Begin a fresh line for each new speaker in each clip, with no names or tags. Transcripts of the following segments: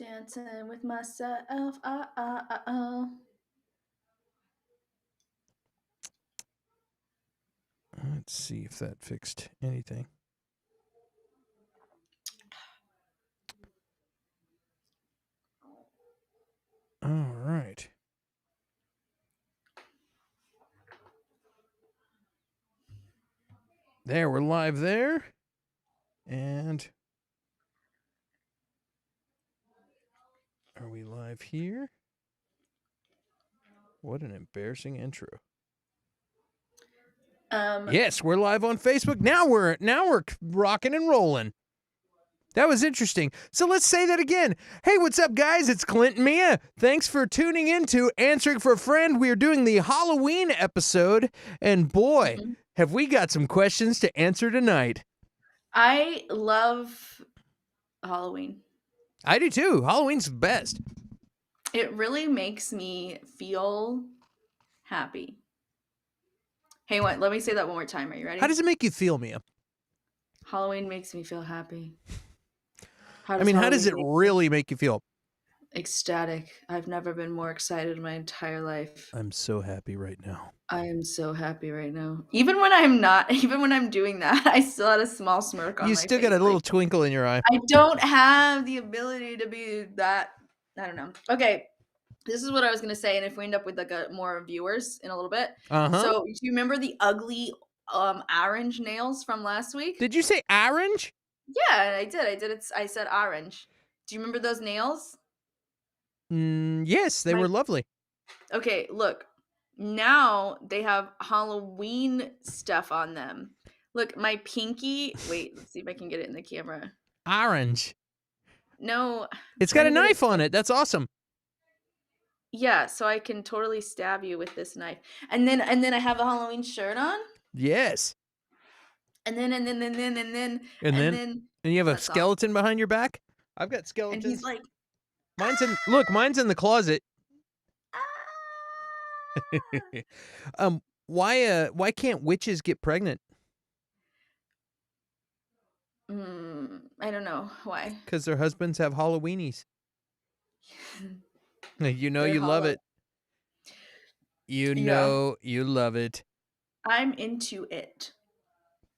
Dancing with myself. Oh.
Let's see if that fixed anything. All right. There, we're live there. And are we live here? What an embarrassing intro. Yes, we're live on Facebook. Now we're rocking and rolling. That was interesting. So let's say that again. Hey, what's up, guys? It's Clint Mia. Thanks for tuning in to Answering for a Friend. We are doing the Halloween episode, and boy, have we got some questions to answer tonight.
I love Halloween.
I do too. Halloween's the best.
It really makes me feel happy. Hey, what? Let me say that one more time. Are you ready?
How does it make you feel, Mia?
Halloween makes me feel happy.
How does it really make you feel?
Ecstatic. I've never been more excited in my entire life.
I'm so happy right now.
I am so happy right now. Even when I'm not, even when I'm doing that, I still had a small smirk on my face.
You still got a little twinkle in your eye.
I don't have the ability to be that. I don't know. Okay. This is what I was going to say. And if we end up with like more viewers in a little bit. So do you remember the ugly orange nails from last week?
Did you say orange?
Yeah, I did. I said orange. Do you remember those nails?
Yes, they were lovely.
Okay, look. Now they have Halloween stuff on them. Look, my pinky. Wait, let's see if I can get it in the camera.
Orange.
No.
It's got a knife on it. That's awesome.
Yeah, so I can totally stab you with this knife. And then I have a Halloween shirt on.
Yes.
And then
you have a skeleton behind your back? I've got skeletons.
And he's like,
mine's in the closet. Why can't witches get pregnant?
I don't know why.
Because their husbands have Halloweenies. You know you love it. You know you love it.
I'm into it.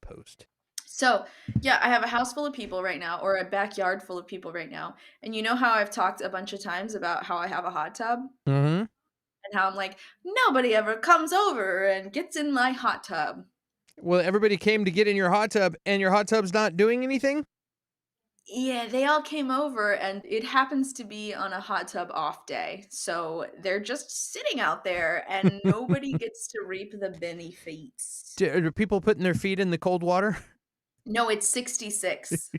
Post. So,
yeah, I have a house full of people right now, or a backyard full of people right now. And you know how I've talked a bunch of times about how I have a hot tub?
Mm-hmm.
And how I'm like, nobody ever comes over and gets in my hot tub.
Well, everybody came to get in your hot tub, and your hot tub's not doing anything?
Yeah, they all came over, and it happens to be on a hot tub off day. So they're just sitting out there, and nobody gets to reap the benefits.
Are people putting their feet in the cold water?
No, it's 66.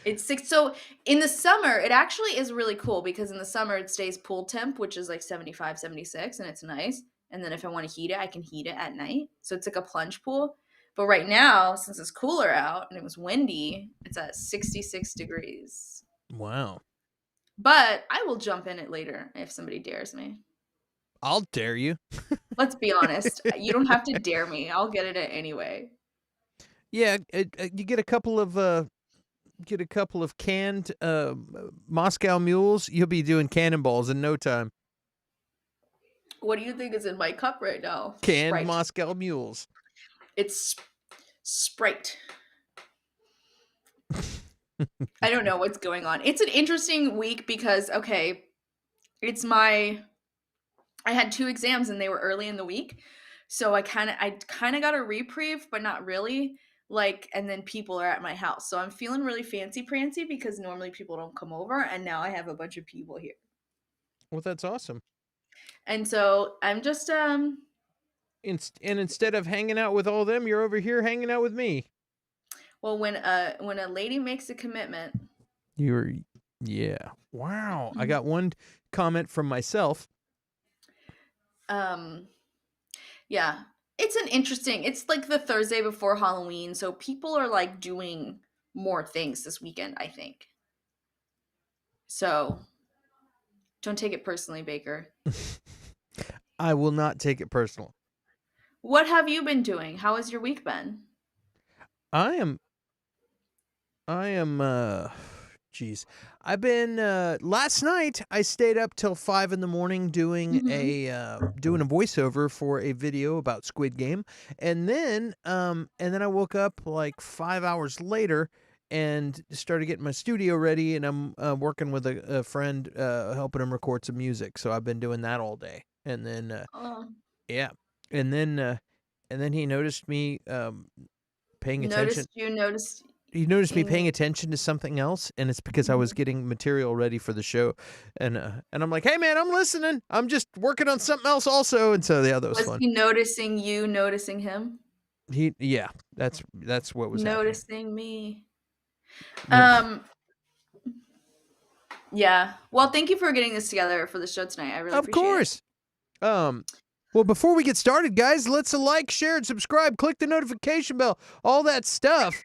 It's 6. So in the summer, it actually is really cool because in the summer it stays pool temp, which is like 75, 76, and it's nice. And then if I want to heat it, I can heat it at night. So it's like a plunge pool. But right now, since it's cooler out and it was windy, it's at 66 degrees.
Wow.
But I will jump in it later if somebody dares me.
I'll dare you.
Let's be honest. You don't have to dare me. I'll get it anyway.
Yeah, you get a couple of canned Moscow mules. You'll be doing cannonballs in no time.
What do you think is in my cup right now?
Canned
Sprite.
Moscow mules.
It's Sprite. I don't know what's going on. It's an interesting week because, okay, I had 2 exams and they were early in the week. So I kind of got a reprieve, but not really. And then people are at my house. So I'm feeling really fancy prancy because normally people don't come over. And now I have a bunch of people here.
Well, that's awesome.
And so I'm just,
and instead of hanging out with all them, you're over here hanging out with me.
Well, when a lady makes a commitment.
Yeah. Wow. I got one comment from myself.
Yeah. It's like the Thursday before Halloween, so people are like doing more things this weekend, I think. So don't take it personally, Baker.
I will not take it personal.
What have you been doing? How has your week been?
I am Jeez. I've been last night I stayed up till 5 in the morning doing
Mhm.
a voiceover for a video about Squid Game. And then I woke up like 5 hours later and started getting my studio ready, and I'm working with a friend helping him record some music. So I've been doing that all day. And then
Oh,
yeah. And then he noticed me paying attention.
noticed
He noticed me
in
paying attention to something else, and it's because I was
Mhm.
getting material ready for the show, and I'm like, "Hey, man, I'm listening. I'm just working on something else also." And so yeah, that was
Was
fun.
he noticing you noticing him?
Yeah, that's what was happening.
Noticing me.
Yep.
Um, yeah. Well, thank you for getting this together for the show tonight. I really
Of
appreciate it.
course. Um, well, before we get started, guys, let's like, share, and subscribe. Click the notification bell, all that stuff.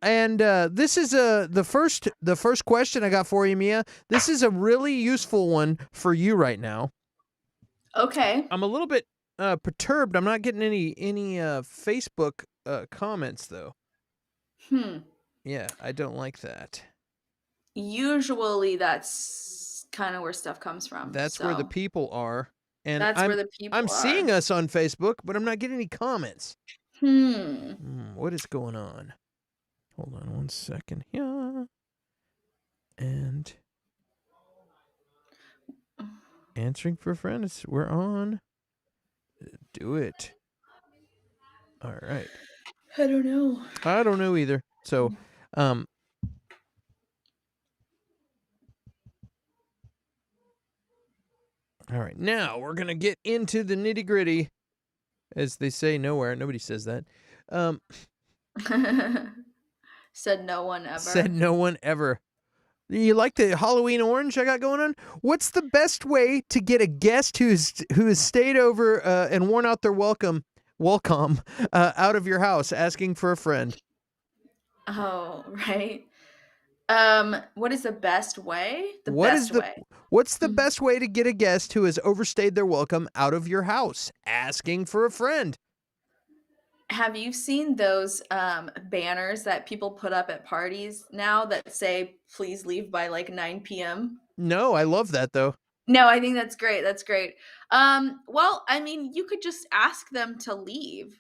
And this is the first question I got for you, Mia. This is a really useful one for you right now.
Okay.
I'm a little bit perturbed. I'm not getting any Facebook comments though.
Hmm.
Yeah, I don't like that.
Usually that's kind of where stuff comes from.
That's where the
So
people are, and
that's where
I'm
the
I'm
people
seeing
are.
us on Facebook, but I'm not getting any comments.
Hmm.
What is going on? Hold on one second here. And answering for friends. We're on. Do it. All right.
I don't know.
I don't know either. So, um, all right. Now we're gonna get into the nitty gritty, as they say nowhere. Nobody says that. Um,
Said no one
said
ever.
no one ever. You like the Halloween orange I got going on? What's the best way to get a guest who has stayed over and worn out their welcome out of your house, asking for a friend?
Oh, right. What is the best way? The
What is
best
the
way.
what's the
Mm.
best way to get a guest who has overstayed their welcome out of your house, asking for a friend?
Have you seen those banners that people put up at parties now that say please leave by like 9 p.m.?
No, I love that though.
No, I think that's great. That's great. Well, I mean, you could just ask them to leave.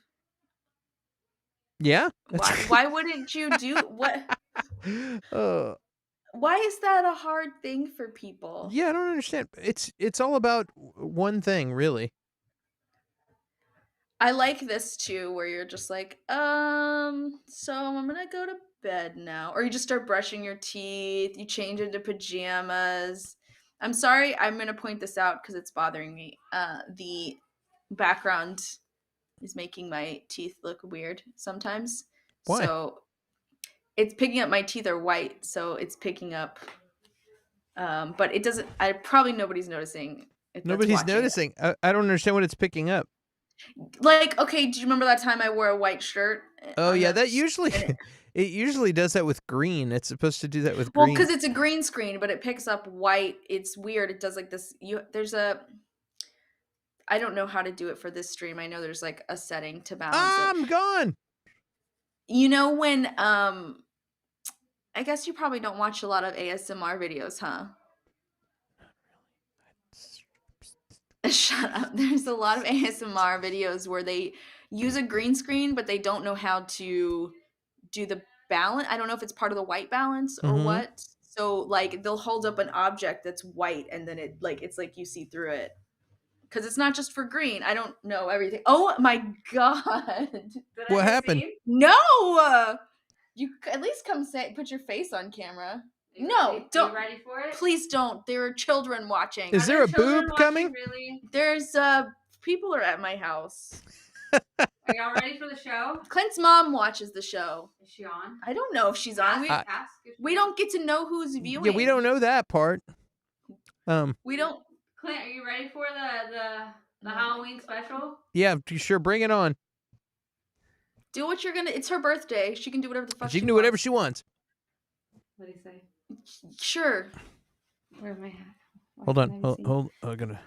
Yeah, that's
Why wouldn't you do what
uh,
why is that a hard thing for people?
yeah, I don't understand. It's all about one thing, really.
I like this too, where you're just like, so I'm gonna go to bed now. Or you just start brushing your teeth, you change into pajamas. I'm sorry, I'm gonna point this out because it's bothering me. The background is making my teeth look weird sometimes.
Why?
So it's picking up my teeth are white, so it's picking up but it doesn't I probably nobody's noticing if that's
Nobody's
watching it.
noticing. I don't understand what it's picking up.
Like, okay, do you remember that time I wore a white shirt
Oh
on
yeah,
the
that usually
and
it usually does that with green. It's supposed to do that with
well,
green.
because it's a green screen, but it picks up white. It's weird. It does like this. There's a, I don't know how to do it for this stream. I know there's like a setting to balance it.
I'm gone.
You know when, I guess you probably don't watch a lot of ASMR videos, huh? Shut up. There's a lot of ASMR videos where they use a green screen, but they don't know how to do the balance. I don't know if it's part of the white balance or
Mm-hmm.
what. So like they'll hold up an object that's white and then it's like you see through it. Because it's not just for green. I don't know everything. Oh my god.
Did I
What
get
happened?
seen?
No! You at least come say put your face on camera. No, don't.
Are you ready for it?
Please don't. There are children watching.
Is
Are
there
there
a
children
boob
watching,
coming?
really?
There's people are at my house.
Are y'all ready for the show?
Clint's mom watches the show.
Is she on?
I don't know if she's on.
Ask if
We don't get to know who's viewing.
Yeah, we don't know that part.
We don't.
Clint, are you ready for the Halloween special?
Yeah, sure, bring it on.
Do what you're gonna. It's her birthday. She can do whatever the fuck
She can do whatever she wants.
What do you say?
Sure.
Where's my hat?
Hold on. Hold. I'm gonna.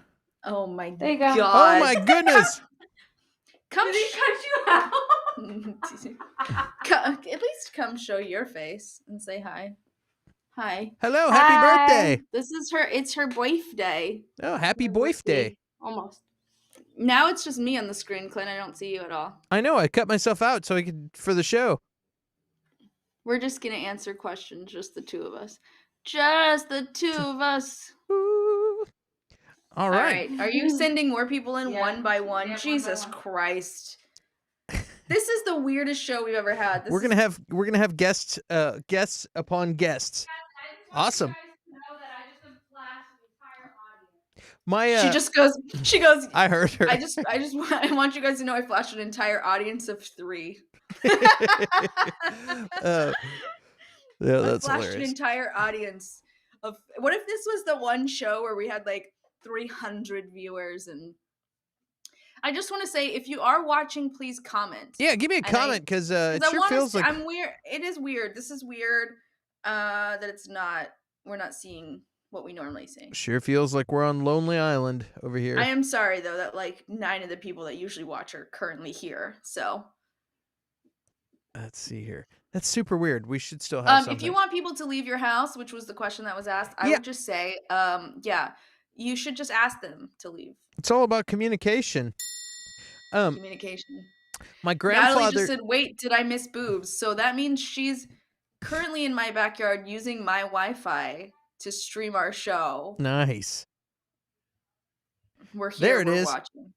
Oh my
There you go.
god.
Oh my goodness!
Come.
Did he cut you out?
At least come show your face and say hi. Hi.
Hello, happy
Hi.
birthday.
This is her. It's her birthday.
Oh, happy
My
birthday.
Almost.
Now it's just me on the screen, Clint. I don't see you at all.
I know, I cut myself out so I could for the show.
We're just gonna answer questions, just the two of us. Just the two of us.
Ooh. All
All
right.
right. Are you sending more people in
Yeah.
one by one?
Yeah,
Jesus
one by one.
Christ. This is the weirdest show we've ever had. This
We're
is
gonna have guests upon guests. Awesome. My
She just goes. She goes.
I heard her.
I want you guys to know I flashed an entire audience of 3.
uh, yeah,
I
that's
flashed an
hilarious.
entire audience of. What if this was the one show where we had like 300 viewers? And I just want to say, if you are watching, please comment.
Yeah, give me a
And
comment because it
I
sure
want
feels
to.
like
I'm weird. It is weird. This is weird. That it's not. We're not seeing what we normally see.
sure feels like we're on Lonely Island over here.
I am sorry though that like 9 of the people that usually watch are currently here. So
Let's see here. That's super weird. We should still have something.
if you want people to leave your house, which was the question that was asked, I
Yeah.
would just say, yeah, you should just ask them to leave.
It's all about communication.
Communication.
My
Natalie
grandfather.
just said, "Wait, did I miss boobs?" So that means she's currently in my backyard using my Wi-Fi to stream our show.
Nice.
We're here.
There it
we're
is.
watching.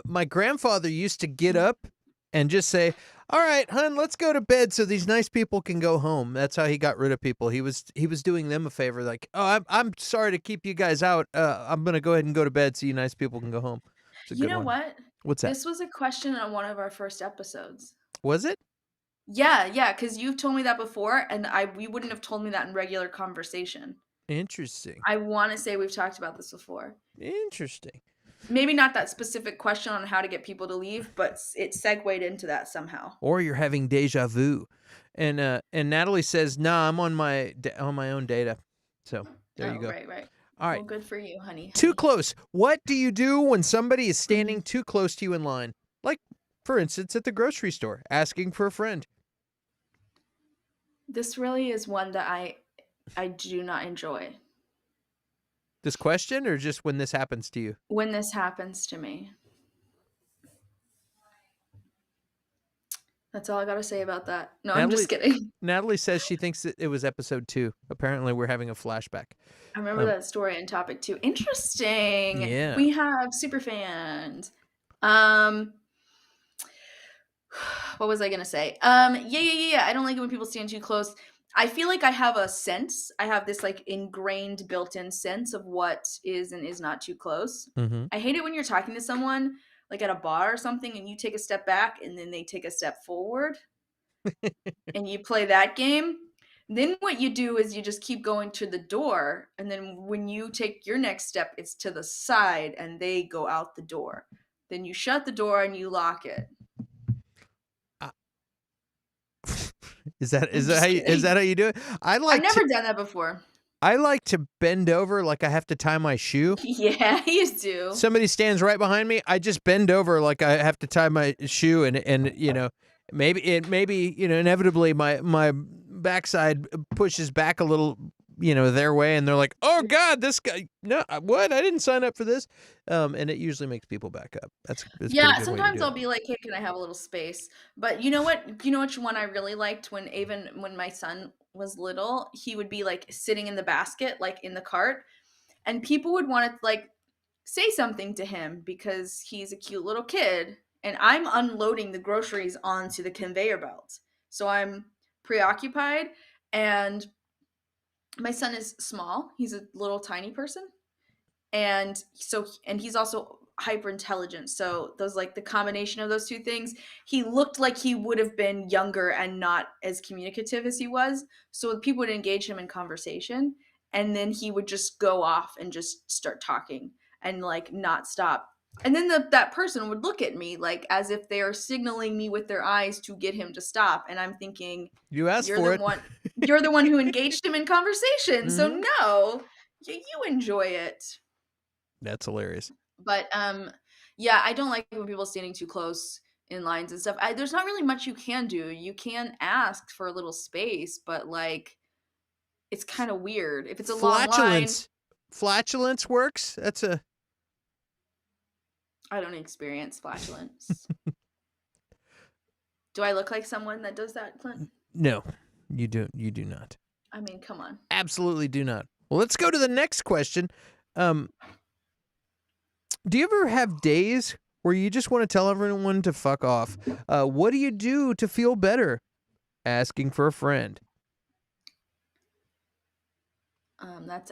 My grandfather used to get up and just say, "All right, hun, let's go to bed so these nice people can go home." That's how he got rid of people. He was doing them a favor, like, "Oh, I'm sorry to keep you guys out. I'm gonna go ahead and go to bed so you nice people can go home." It's a
You
good
know
one.
what?
What's that?
This was a question on one of our first episodes.
Was it?
Yeah, because you've told me that before, and we wouldn't have told me that in regular conversation.
Interesting.
I want to say we've talked about this before.
Interesting.
Maybe not that specific question on how to get people to leave, but it segued into that somehow.
Or you're having deja vu, and Natalie says, "Nah, I'm on my own data." So there you go.
Right.
All right.
Well, good for you, honey.
Too close. What do you do when somebody is standing too close to you in line? Like, for instance, at the grocery store, asking for a friend.
This really is one that I do not enjoy.
This question, or just when this happens to you?
When this happens to me. That's all I got to say about that. No, I'm just kidding.
Natalie says she thinks that it was episode 2. Apparently, we're having a flashback.
I remember that story in topic 2. Interesting.
Yeah.
We have super fans. What was I gonna say? Yeah. I don't like it when people stand too close. I feel like I have a sense. I have this like ingrained, built-in sense of what is and is not too close.
Mm-hmm.
I hate it when you're talking to someone like at a bar or something, and you take a step back, and then they take a step forward, and you play that game. Then what you do is you just keep going to the door, and then when you take your next step, it's to the side, and they go out the door. Then you shut the door and you lock it.
Is that how you do it?
I've never done that before.
I like to bend over like I have to tie my shoe.
Yeah, you do.
Somebody stands right behind me, I just bend over like I have to tie my shoe, and you know, maybe you know, inevitably my backside pushes back a little, you know, their way, and they're like, "Oh God, this guy! No, what? I didn't sign up for this." And it usually makes people back up. That's
yeah. Sometimes I'll be like, "Hey, can I have a little space?" But you know what? You know which one I really liked when my son was little, he would be like sitting in the basket, like in the cart, and people would want to like say something to him because he's a cute little kid, and I'm unloading the groceries onto the conveyor belt, so I'm preoccupied, and my son is small. He's a little tiny person, and he's also hyper intelligent, so those like the combination of those two things, he looked like he would have been younger and not as communicative as he was, so people would engage him in conversation, and then he would just go off and just start talking and like not stop, and then that person would look at me like as if they are signaling me with their eyes to get him to stop, and I'm thinking,
You asked
you're
for
the
it.
one you're the one who engaged him in conversation, so
Mhm.
no, you enjoy it.
That's hilarious.
But yeah, I don't like when people standing too close in lines and stuff. There's not really much you can do. You can ask for a little space, but like it's kind of weird. If it's a long line,
Flatulence works. That's a
I don't experience flatulence. Do I look like someone that does that, Clint?
no. You do not.
I mean, come on.
Absolutely do not. Well, let's go to the next question. Do you ever have days where you just want to tell everyone to fuck off? What do you do to feel better? Asking for a friend.
That's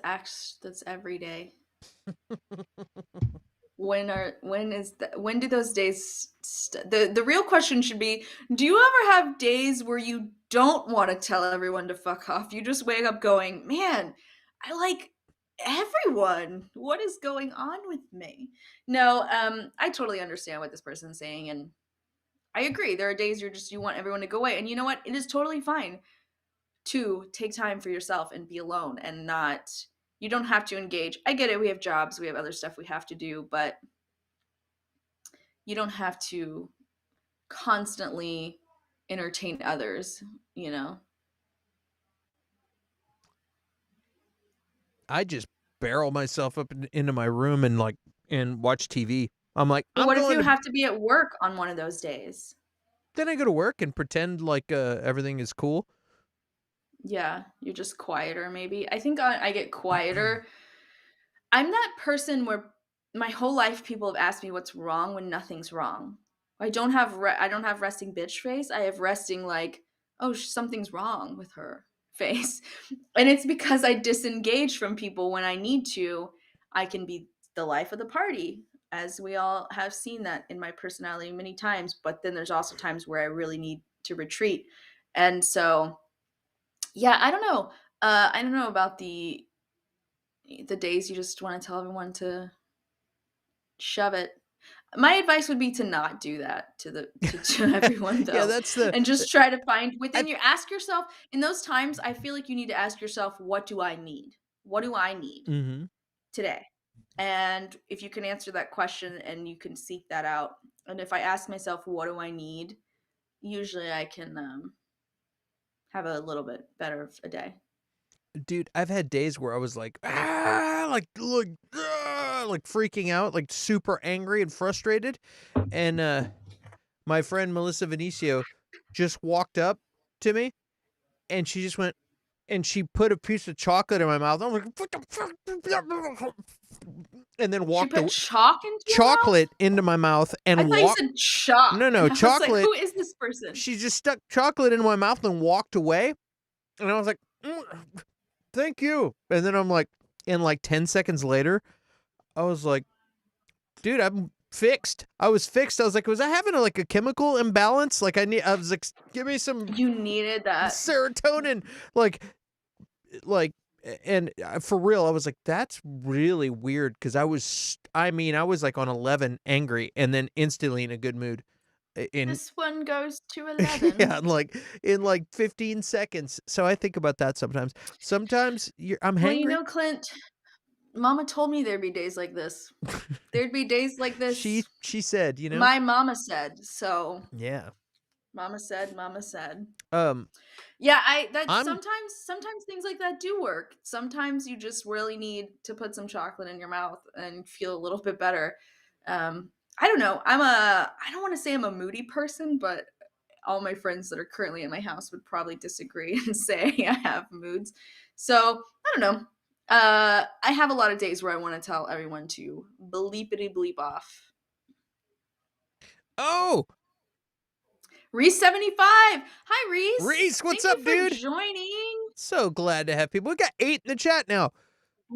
every day. When do those days the real question should be, do you ever have days where you don't want to tell everyone to fuck off? You just wake up going, man, I like everyone. What is going on with me? No, I totally understand what this person's saying, and I agree. There are days you want everyone to go away, and you know what? It is totally fine to take time for yourself and be alone and not, you don't have to engage. I get it. We have jobs, we have other stuff we have to do, but you don't have to constantly entertain others, you know?
I just barrel myself up into my room and watch TV. I'm like,
But
I'm
what if
going
you
to.
have to be at work on one of those days?
Then I go to work and pretend like everything is cool.
Yeah, you're just quieter, maybe. I think I get quieter. I'm that person where my whole life people have asked me what's wrong when nothing's wrong. I don't have resting bitch face. I have resting like, oh, something's wrong with her face. And it's because I disengage from people when I need to. I can be the life of the party, as we all have seen that in my personality many times, but then there's also times where I really need to retreat. And so, yeah, I don't know. I don't know about the days you just want to tell everyone to shove it. My advice would be to not do that to everyone
Yeah,
though,
that's the.
and just try to find
I,
within your, ask yourself in those times. I feel like you need to ask yourself, what do I need? What do I need
mm-hmm.
today? And if you can answer that question and you can seek that out, and if I ask myself, what do I need? Usually I can have a little bit better of a day.
Dude, I've had days where I was like, like freaking out, like super angry and frustrated. And my friend Melissa Venicio just walked up to me and she just went and she put a piece of chocolate in my mouth. I'm like, what the fuck? And then
She
walked
put
away.
chalk into your mouth?
Chocolate into my mouth
I
and
thought you
walked.
said chalk,
No,
and I was like,
chocolate.
who is this person?
She just stuck chocolate in my mouth and walked away. And I was like, thank you. And then I'm like, and like 10 seconds later, I was like, dude, I'm fixed. I was fixed. I was like, was I having a chemical imbalance? Like I was like, give me some
You needed that.
serotonin. Like, and for real, I was like, that's really weird. Cause I was like on 11 angry and then instantly in a good mood.
This one goes to
Yeah,
11.
in like 15 seconds. So I think about that sometimes. Sometimes I'm
Well, you
hangry.
know, Clint, Mama told me there'd be days like this. There'd be days like this.
She said,
My mama said. So,
yeah.
Mama said, Mama said.
Um,
Yeah, I that
I'm
sometimes things like that do work. Sometimes you just really need to put some chocolate in your mouth and feel a little bit better. I don't know. I don't want to say I'm a moody person, but all my friends that are currently in my house would probably disagree and say I have moods. So I don't know. I have a lot of days where I want to tell everyone to bleepity bleep off.
Oh,
Reese 75. Hi Reese.
Reese, what's
Thank
up,
you for
dude?
joining.
So glad to have people. We got 8 in the chat now.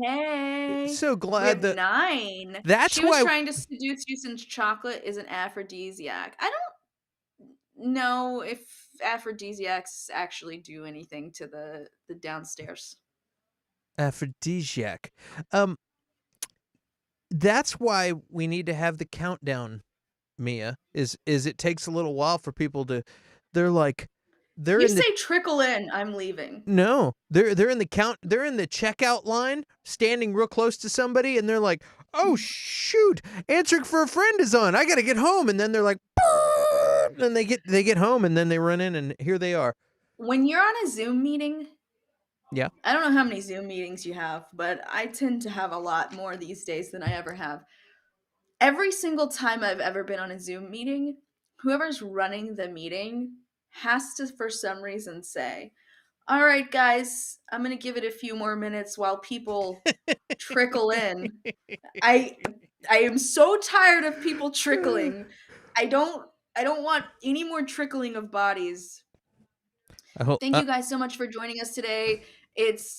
Hey.
So
We
glad
have
that
9.
that's
She was
why
trying to seduce you since chocolate is an aphrodisiac. I don't know if aphrodisiacs actually do anything to the downstairs.
aphrodisiac. That's why we need to have the countdown, Mia. Is it takes a little while for people to they're
You
in the
say trickle in, I'm leaving.
No, they're in the checkout line, standing real close to somebody, and they're like, "Oh shoot, answering for a friend is on. I gotta get home." And then they're like, "Brrr," and they get home, and then they run in, and here they are.
When you're on a Zoom meeting,
Yeah.
I don't know how many Zoom meetings you have, but I tend to have a lot more these days than I ever have. Every single time I've ever been on a Zoom meeting, whoever's running the meeting has to, for some reason, say, all right, guys, I'm going to give it a few more minutes while people trickle in. I I am so tired of people trickling. I don't I don't want any more trickling of bodies.
I hope,
Thank you guys so much for joining us today.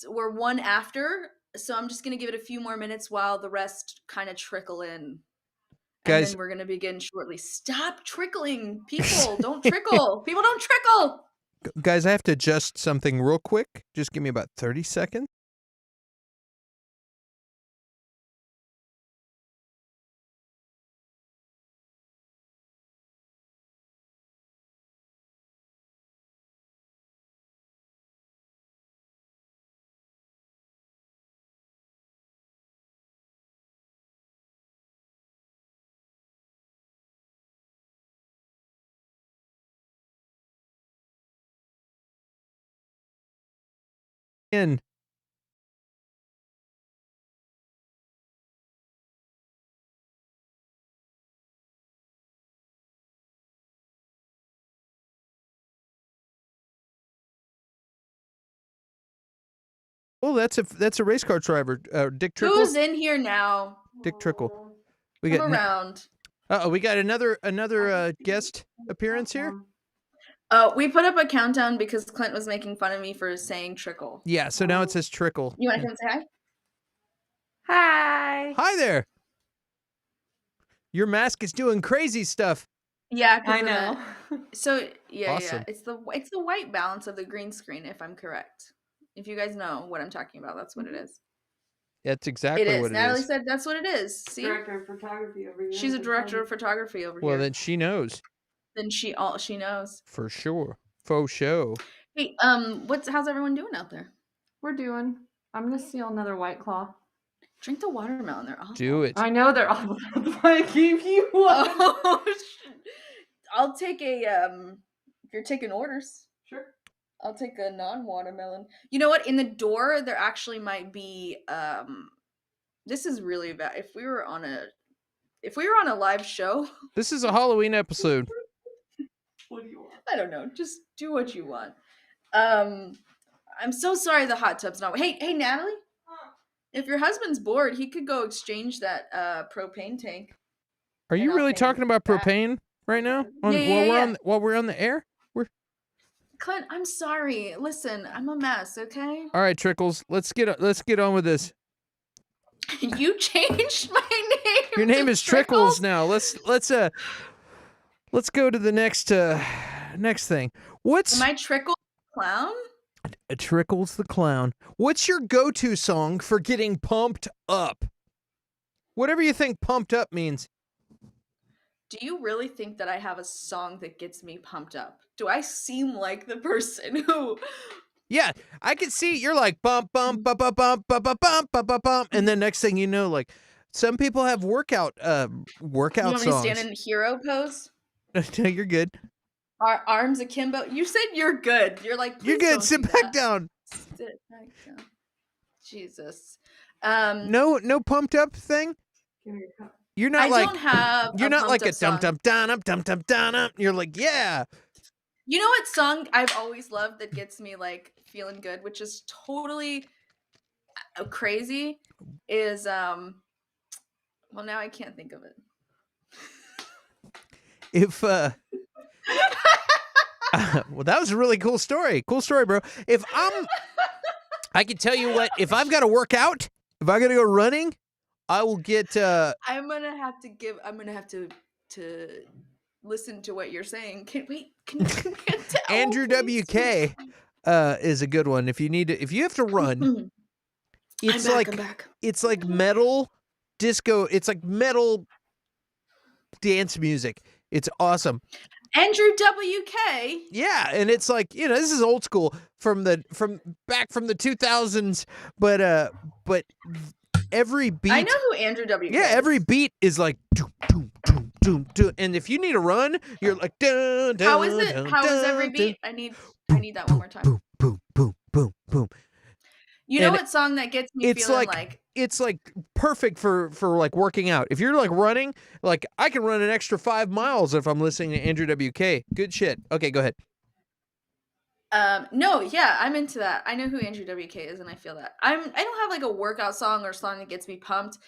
We're one after, so I'm just going to give it a few more minutes while the rest kind of trickle in. And
guys.
then we're going to begin shortly. Stop trickling. People, don't trickle. People don't trickle.
Guys, I have to adjust something real quick. Just give me about 30 seconds. In. Oh, that's a race car driver, Dick Trickle.
Who's in here now?
Dick Trickle. We
Come
got.
around.
We got another guest appearance here.
We put up a countdown because Clint was making fun of me for saying trickle.
Yeah, so now it says Trickle.
You want to come say hi?
Hi.
Hi there. Your mask is doing crazy stuff.
Yeah,
I know.
So yeah,
Awesome.
it's the white balance of the green screen, if I'm correct. If you guys know what I'm talking about, that's what it is.
That's
It
exactly
is.
what it
Natalie
is.
said that's what it is. See,
Director of photography over here.
she's a director of photography over
Well,
here.
then she knows
Then she knows.
for sure. Faux show.
Hey, how's everyone doing out there?
We're doing. I'm gonna steal another White Claw.
Drink the watermelon. They're awful.
Do it.
I know they're awful. That's why I gave you one.
Oh, I'll take a if you're taking orders.
Sure.
I'll take a non-watermelon. You know what? In the door, there actually might be. This is really bad. If we were on a live show,
This is a Halloween episode.
What do you want?
I don't know. Just do what you want. I'm so sorry the hot tub's not. Hey, Natalie. If your husband's bored, he could go exchange that propane tank.
Are you
And I'll
really
pay
talking about
back.
propane right now?
Yeah.
While we're on the air?
Clint, I'm sorry. Listen, I'm a mess. Okay.
All right, Trickles. Let's get on with this.
You changed my name.
Your name
to
is Trickles now. Let's go to the next thing. What's
Am I Trickle Clown?
Trickles the Clown? What's your go-to song for getting pumped up? Whatever you think pumped up means.
Do you really think that I have a song that gets me pumped up? Do I seem like the person who?
Yeah, I can see you're like bump bump bump bump bump bump bump bump bump bump bump, and then next thing you know, like some people have workout
You want me to
songs.
stand in hero pose?
No, you're good.
Our arms akimbo. You said you're good. You're like
You're
"Please
good.
don't
Sit
do
back
that."
down.
Sit back down. Jesus.
No pumped up thing.
Give me your cup.
You're not
I
like
don't have.
you're not like a
pumped
dum
up
dum dum dum dum dum dum. You're like yeah.
You know what song I've always loved that gets me like feeling good, which is totally crazy, is well now I can't think of it.
If well, that was a really cool story. Cool story, bro. I can tell you what. If I've got to work out, if I got to go running, I will get.
I'm gonna have to listen to what you're saying. Can you
Andrew WK is a good one. If you have to run, it's
I'm
like
back.
it's like metal disco. It's like metal dance music. It's awesome.
Andrew WK.
Yeah, and it's like, this is old school from the 2000s, but every beat.
I know who Andrew WK
Yeah,
is.
every beat is like doom, doom, doom, doom, doom. And if you need to run, you're like dun, dun,
How is it?
dun,
How is
dun,
every
dun.
beat? I need that one more time.
Boom, boom, boom, boom, boom.
You know
And
what song that gets me
it's
feeling
like
like
it's like perfect for like working out. If you're like running, like I can run an extra 5 miles if I'm listening to Andrew WK. Good shit. Okay, go ahead.
no, yeah, I'm into that. I know who Andrew WK is, and I feel that. I don't have like a workout song or song that gets me pumped,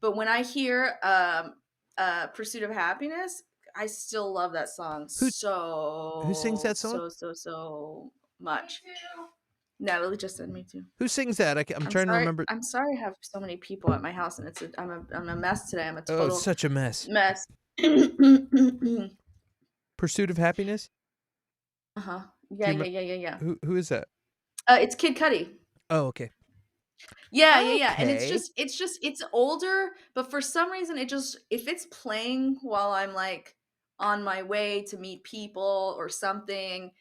but when I hear Pursuit of Happiness, I still love that song
Who sings
so
that song?
so much. Natalie just said me too.
Who sings that? I'm trying to remember.
I'm sorry I have so many people at my house, and I'm a mess today. I'm a
Oh, it's
total
such a mess.
mess.
Pursuit of Happiness?
Uh-huh.
Do
Yeah,
you
yeah,
remember
yeah, yeah, yeah.
who is that?
It's Kid Cudi.
Oh, okay.
Yeah, yeah, yeah. And
Okay.
it's older, but for some reason it just if it's playing while I'm like on my way to meet people or something,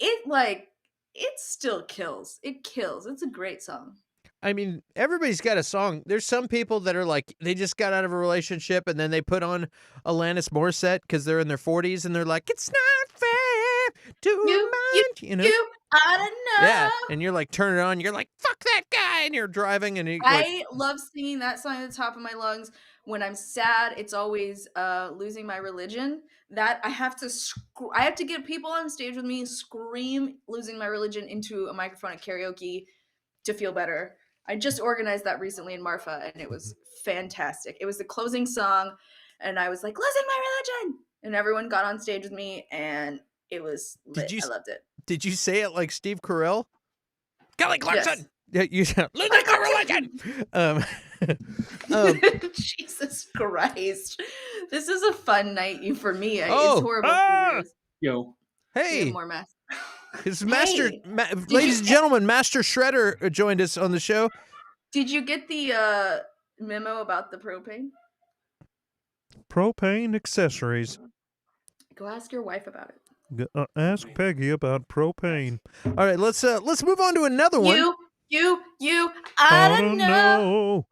it still kills. It kills. It's a great song.
I mean, everybody's got a song. There's some people that are like, they just got out of a relationship and then they put on Alanis Morissette because they're in their 40s and they're like, it's not fair to
You,
mind, you know?
I don't
Yeah.
know.
And you're like, turn it on. You're like, fuck that guy. And you're driving and you're like,
I love singing that song at the top of my lungs. When I'm sad, it's always losing my religion. That I have to I have to get people on stage with me scream losing my religion into a microphone at karaoke to feel better. I just organized that recently in Marfa and it was fantastic. It was the closing song and I was like, losing my religion. And everyone got on stage with me and it was lit. I loved it.
did you say it like Steve Carell? Kelly Clarkson.
Yes.
Yeah, you losing my religion.
Jesus Christ. This is a fun night for me.
Oh,
It's horrible for you.
Yo,
We have
hey,
more mess.
his
Hey,
ladies and gentlemen, Master Shredder joined us on the show.
did you get the memo about the propane?
Propane accessories.
Go ask your wife about it.
Ask Peggy about propane.
All right, let's move on to another one.
I don't know.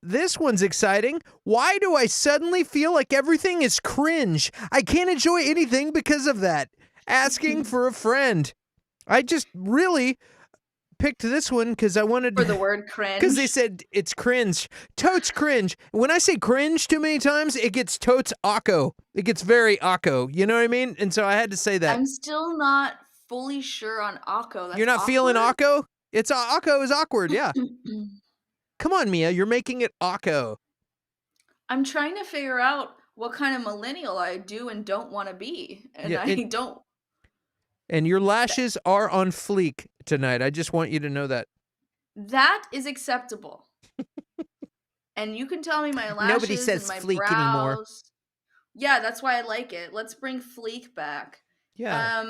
This one's exciting. Why do I suddenly feel like everything is cringe? I can't enjoy anything because of that. Asking for a friend. I just really picked this one because I wanted
For the word cringe.
because they said it's cringe. Totes cringe. When I say cringe too many times, it gets totes awko. It gets very awko. You know what I mean? And so I had to say that.
I'm still not fully sure on Akko. That's
You're not feeling
awkward?
awko? It's awko is awkward, yeah. Come on, Mia, you're making it awko.
I'm trying to figure out what kind of millennial I do and don't want to be. And
Yeah,
I don't.
And your lashes are on fleek tonight. I just want you to know that.
That is acceptable. And you can tell me my lashes
Nobody says
and my
fleek
brows.
anymore.
Yeah, that's why I like it. Let's bring fleek back.
Yeah.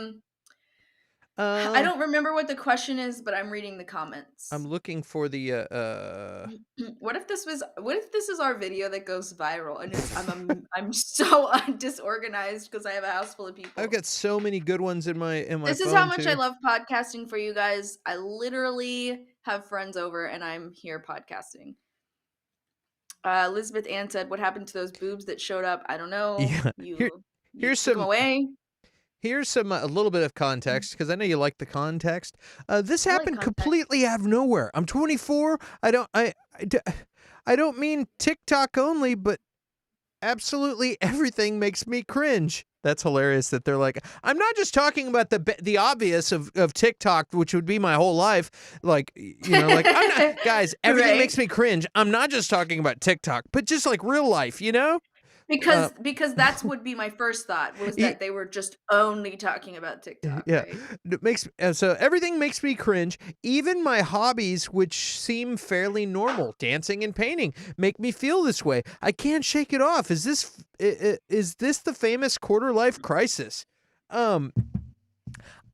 I don't remember what the question is, but I'm reading the comments.
I'm looking for the
What if this is our video that goes viral and I'm so disorganized because I have a house full of people.
I've got so many good ones in my
This is
phone,
how much
too.
I love podcasting for you guys. I literally have friends over and I'm here podcasting. Elizabeth Ann said, "What happened to those boobs that showed up? I don't know.
Yeah.
You
Here's
took them
some
away."
Here's some a little bit of context because I know you like the context. This
I like
happened
context.
completely out of nowhere. I'm 24. I don't mean TikTok only, but absolutely everything makes me cringe. That's hilarious that they're like, I'm not just talking about the obvious of TikTok, which would be my whole life. Like, you know, like, I'm not, guys, everything
Right.
makes me cringe. I'm not just talking about TikTok, but just like real life, you know?
Because that's would be my first thought was that they were just only talking about TikTok.
Yeah,
Right?
it makes so everything makes me cringe. Even my hobbies, which seem fairly normal, dancing and painting, make me feel this way. I can't shake it off. Is this the famous quarter life crisis? I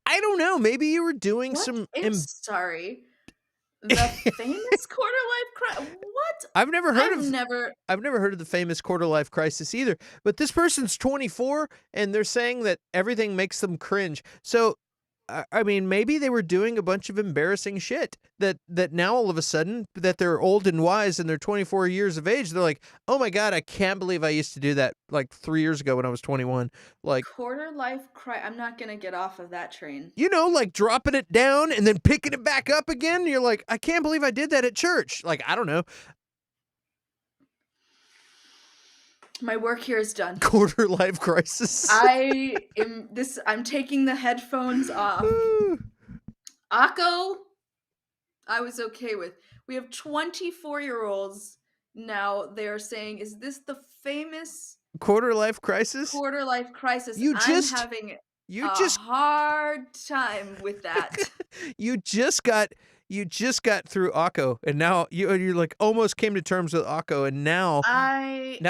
don't know. Maybe you were doing
What
some.
is sorry? The famous quarter life crisis. What?
I've never heard
I've never
of the famous quarter life crisis either. But this person's 24 and they're saying that everything makes them cringe. So I mean, maybe they were doing a bunch of embarrassing shit that now all of a sudden that they're old and wise and they're 24 years of age, they're like, oh my God, I can't believe I used to do that like 3 years ago when I was 21. Like,
Quarter life I'm not gonna get off of that train.
like dropping it down and then picking it back up again. You're like, I can't believe I did that at church. Like, I don't know.
My work here is done.
Quarter life crisis.
I'm taking the headphones off. Akko, I was okay with. We have 24-year-olds now. They're saying, is this the famous
Quarter life crisis?
quarter life crisis?
You just-
I'm having
You
a
just
hard time with that.
you just got through Akko, and now you're like almost came to terms with Akko, and now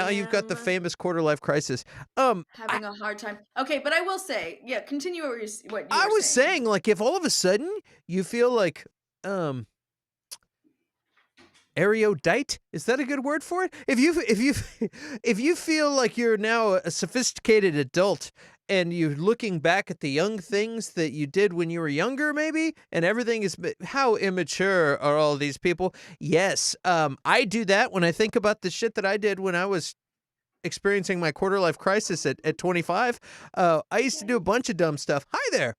you've got the famous quarter life crisis.
Having a hard time. Okay, but I will say, yeah, continue what you were
I was
saying.
saying, like, if all of a sudden you feel like erudite, is that a good word for it? If you feel like you're now a sophisticated adult and you're looking back at the young things that you did when you were younger, maybe, and everything is how immature are all these people? Yes, I do that when I think about the shit that I did when I was experiencing my quarter life crisis at 25. I used to do a bunch of dumb stuff. Hi there.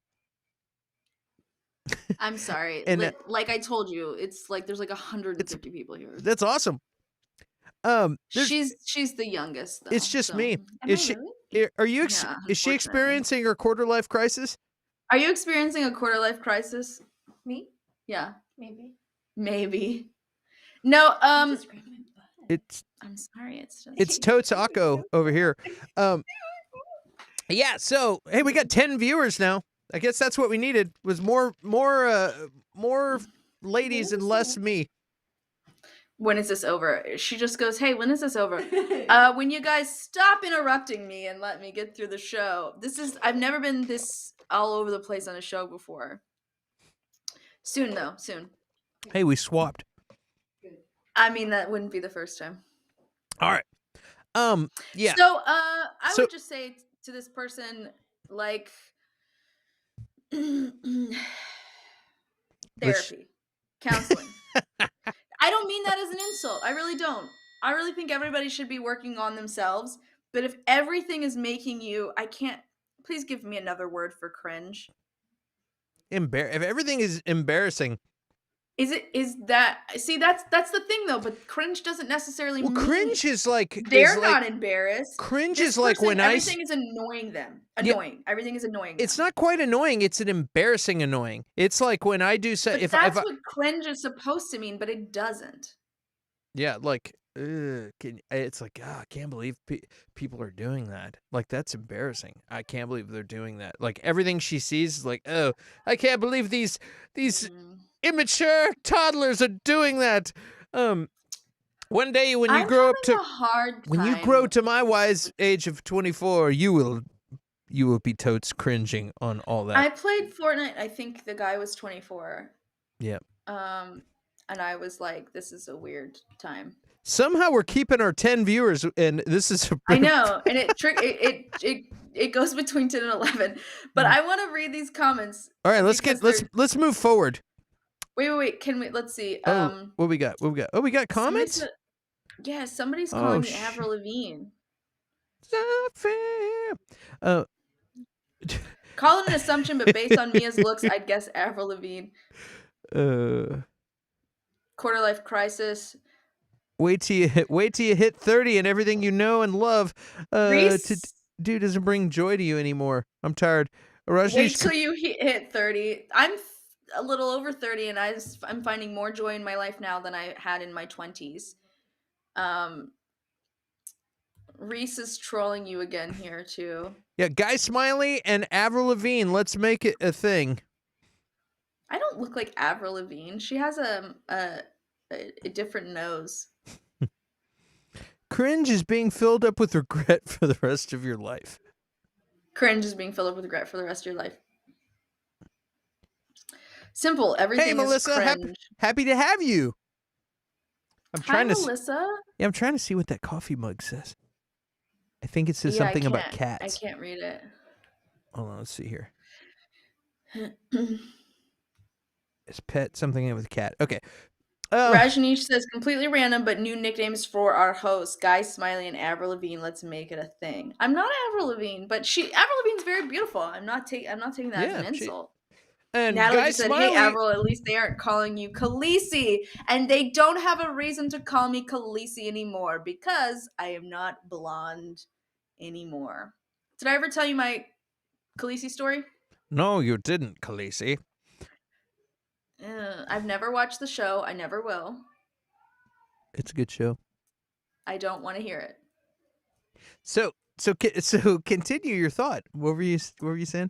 I'm sorry.
And,
like I told you, it's like there's like 150 people here.
That's awesome.
She's the youngest, though.
It's just
so.
me.
Am
Is
I
she?
really?
Are you?
Yeah,
Is she
unfortunately.
experiencing her quarter life crisis?
Are you experiencing a quarter life crisis?
Me?
Yeah,
Maybe.
no.
Just grab my butt.
It's
I'm sorry. It's just.
it's Totes Akko over here. Yeah. So hey, we got 10 viewers now. I guess that's what we needed. Was more ladies and less me.
When is this over? She just goes, "Hey, when is this over?" When you guys stop interrupting me and let me get through the show. I've never been this all over the place on a show before. Soon though, soon.
Hey, we swapped.
I mean, that wouldn't be the first time.
All right. Yeah.
So, I would just say to this person, like, therapy, counseling. I don't mean that as an insult. I really don't. I really think everybody should be working on themselves. But if everything is making you, please give me another word for cringe.
If everything is embarrassing.
Is that, see, that's the thing though, but cringe doesn't necessarily mean
Cringe is like
they're not embarrassed.
Cringe
This
is like
person,
when
everything is annoying them. Annoying. Yeah. Everything is annoying them.
It's not quite annoying. It's an embarrassing annoying. It's like when I do say,
but that's what cringe is supposed to mean, but it doesn't.
Yeah, like it's like, I can't believe people are doing that. Like, that's embarrassing. I can't believe they're doing that. Like, everything she sees is like, oh, I can't believe these immature toddlers are doing that. One day when you grow up to when you grow to my wise age of 24, you will be totes cringing on all that.
I played Fortnite. I think the guy was 24.
Yeah.
And I was like, this is a weird time.
Somehow we're keeping our 10 viewers, and this is
I know, and it goes between 10 and 11. But I want to read these comments.
All right, let's move forward.
Wait. Let's see.
What we got? Oh, we got comments?
Somebody's calling me Avril Lavigne. Call it an assumption, but based on Mia's looks, I'd guess Avril Lavigne. Quarter life crisis.
Wait till you hit 30 and everything you know and love doesn't bring joy to you anymore. I'm tired.
Wait till you hit 30. I'm a little over 30, and I'm finding more joy in my life now than I had in my 20s. Reese is trolling you again here too.
Yeah, Guy Smiley and Avril Lavigne. Let's make it a thing.
I don't look like Avril Lavigne. She has a different nose.
Cringe is being filled up with regret for the rest of your life.
Cringe is being filled up with regret for the rest of your life. Simple. Everything. Hey,
Melissa.
Is cringe.
Happy to have you.
Melissa.
Yeah, I'm trying to see what that coffee mug says. I think it says something about cats.
I can't read it.
Hold on, let's see here. Is pet something with cat? Okay. Uh,
Rajneesh says completely random, but new nicknames for our hosts, Guy Smiley and Avril Lavigne. Let's make it a thing. I'm not Avril Lavigne, but Avril Lavigne's very beautiful. I'm not taking that as
yeah.
an insult.
And
Natalie
Guy
just said, "Hey
Smiley.
Avril, at least they aren't calling you Khaleesi, and they don't have a reason to call me Khaleesi anymore because I am not blonde anymore." Did I ever tell you my Khaleesi story?
No, you didn't, Khaleesi.
I've never watched the show. I never will.
It's a good show.
I don't want to hear it.
So continue your thought. What were you saying?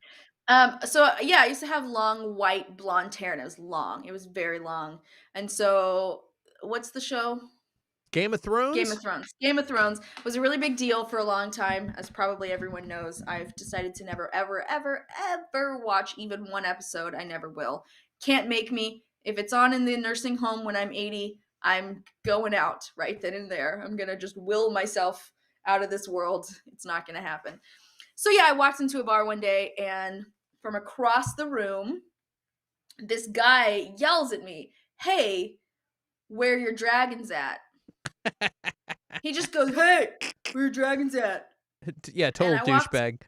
So yeah, I used to have long white blonde hair, and it was long. It was very long. And so, what's the show?
Game of
Game
Thrones?
of Thrones. Game of Thrones was a really big deal for a long time, as probably everyone knows. I've decided to never, ever, ever, ever watch even one episode. I never will. Can't make me. If it's on in the nursing home when I'm 80, I'm going out right then and there. I'm gonna just will myself out of this world. It's not gonna happen. So yeah, I walked into a bar one day, and from across the room, this guy yells at me, "Hey, where your dragons at?" He just goes, "Hey, where your dragons at?"
Yeah,
And
total douchebag.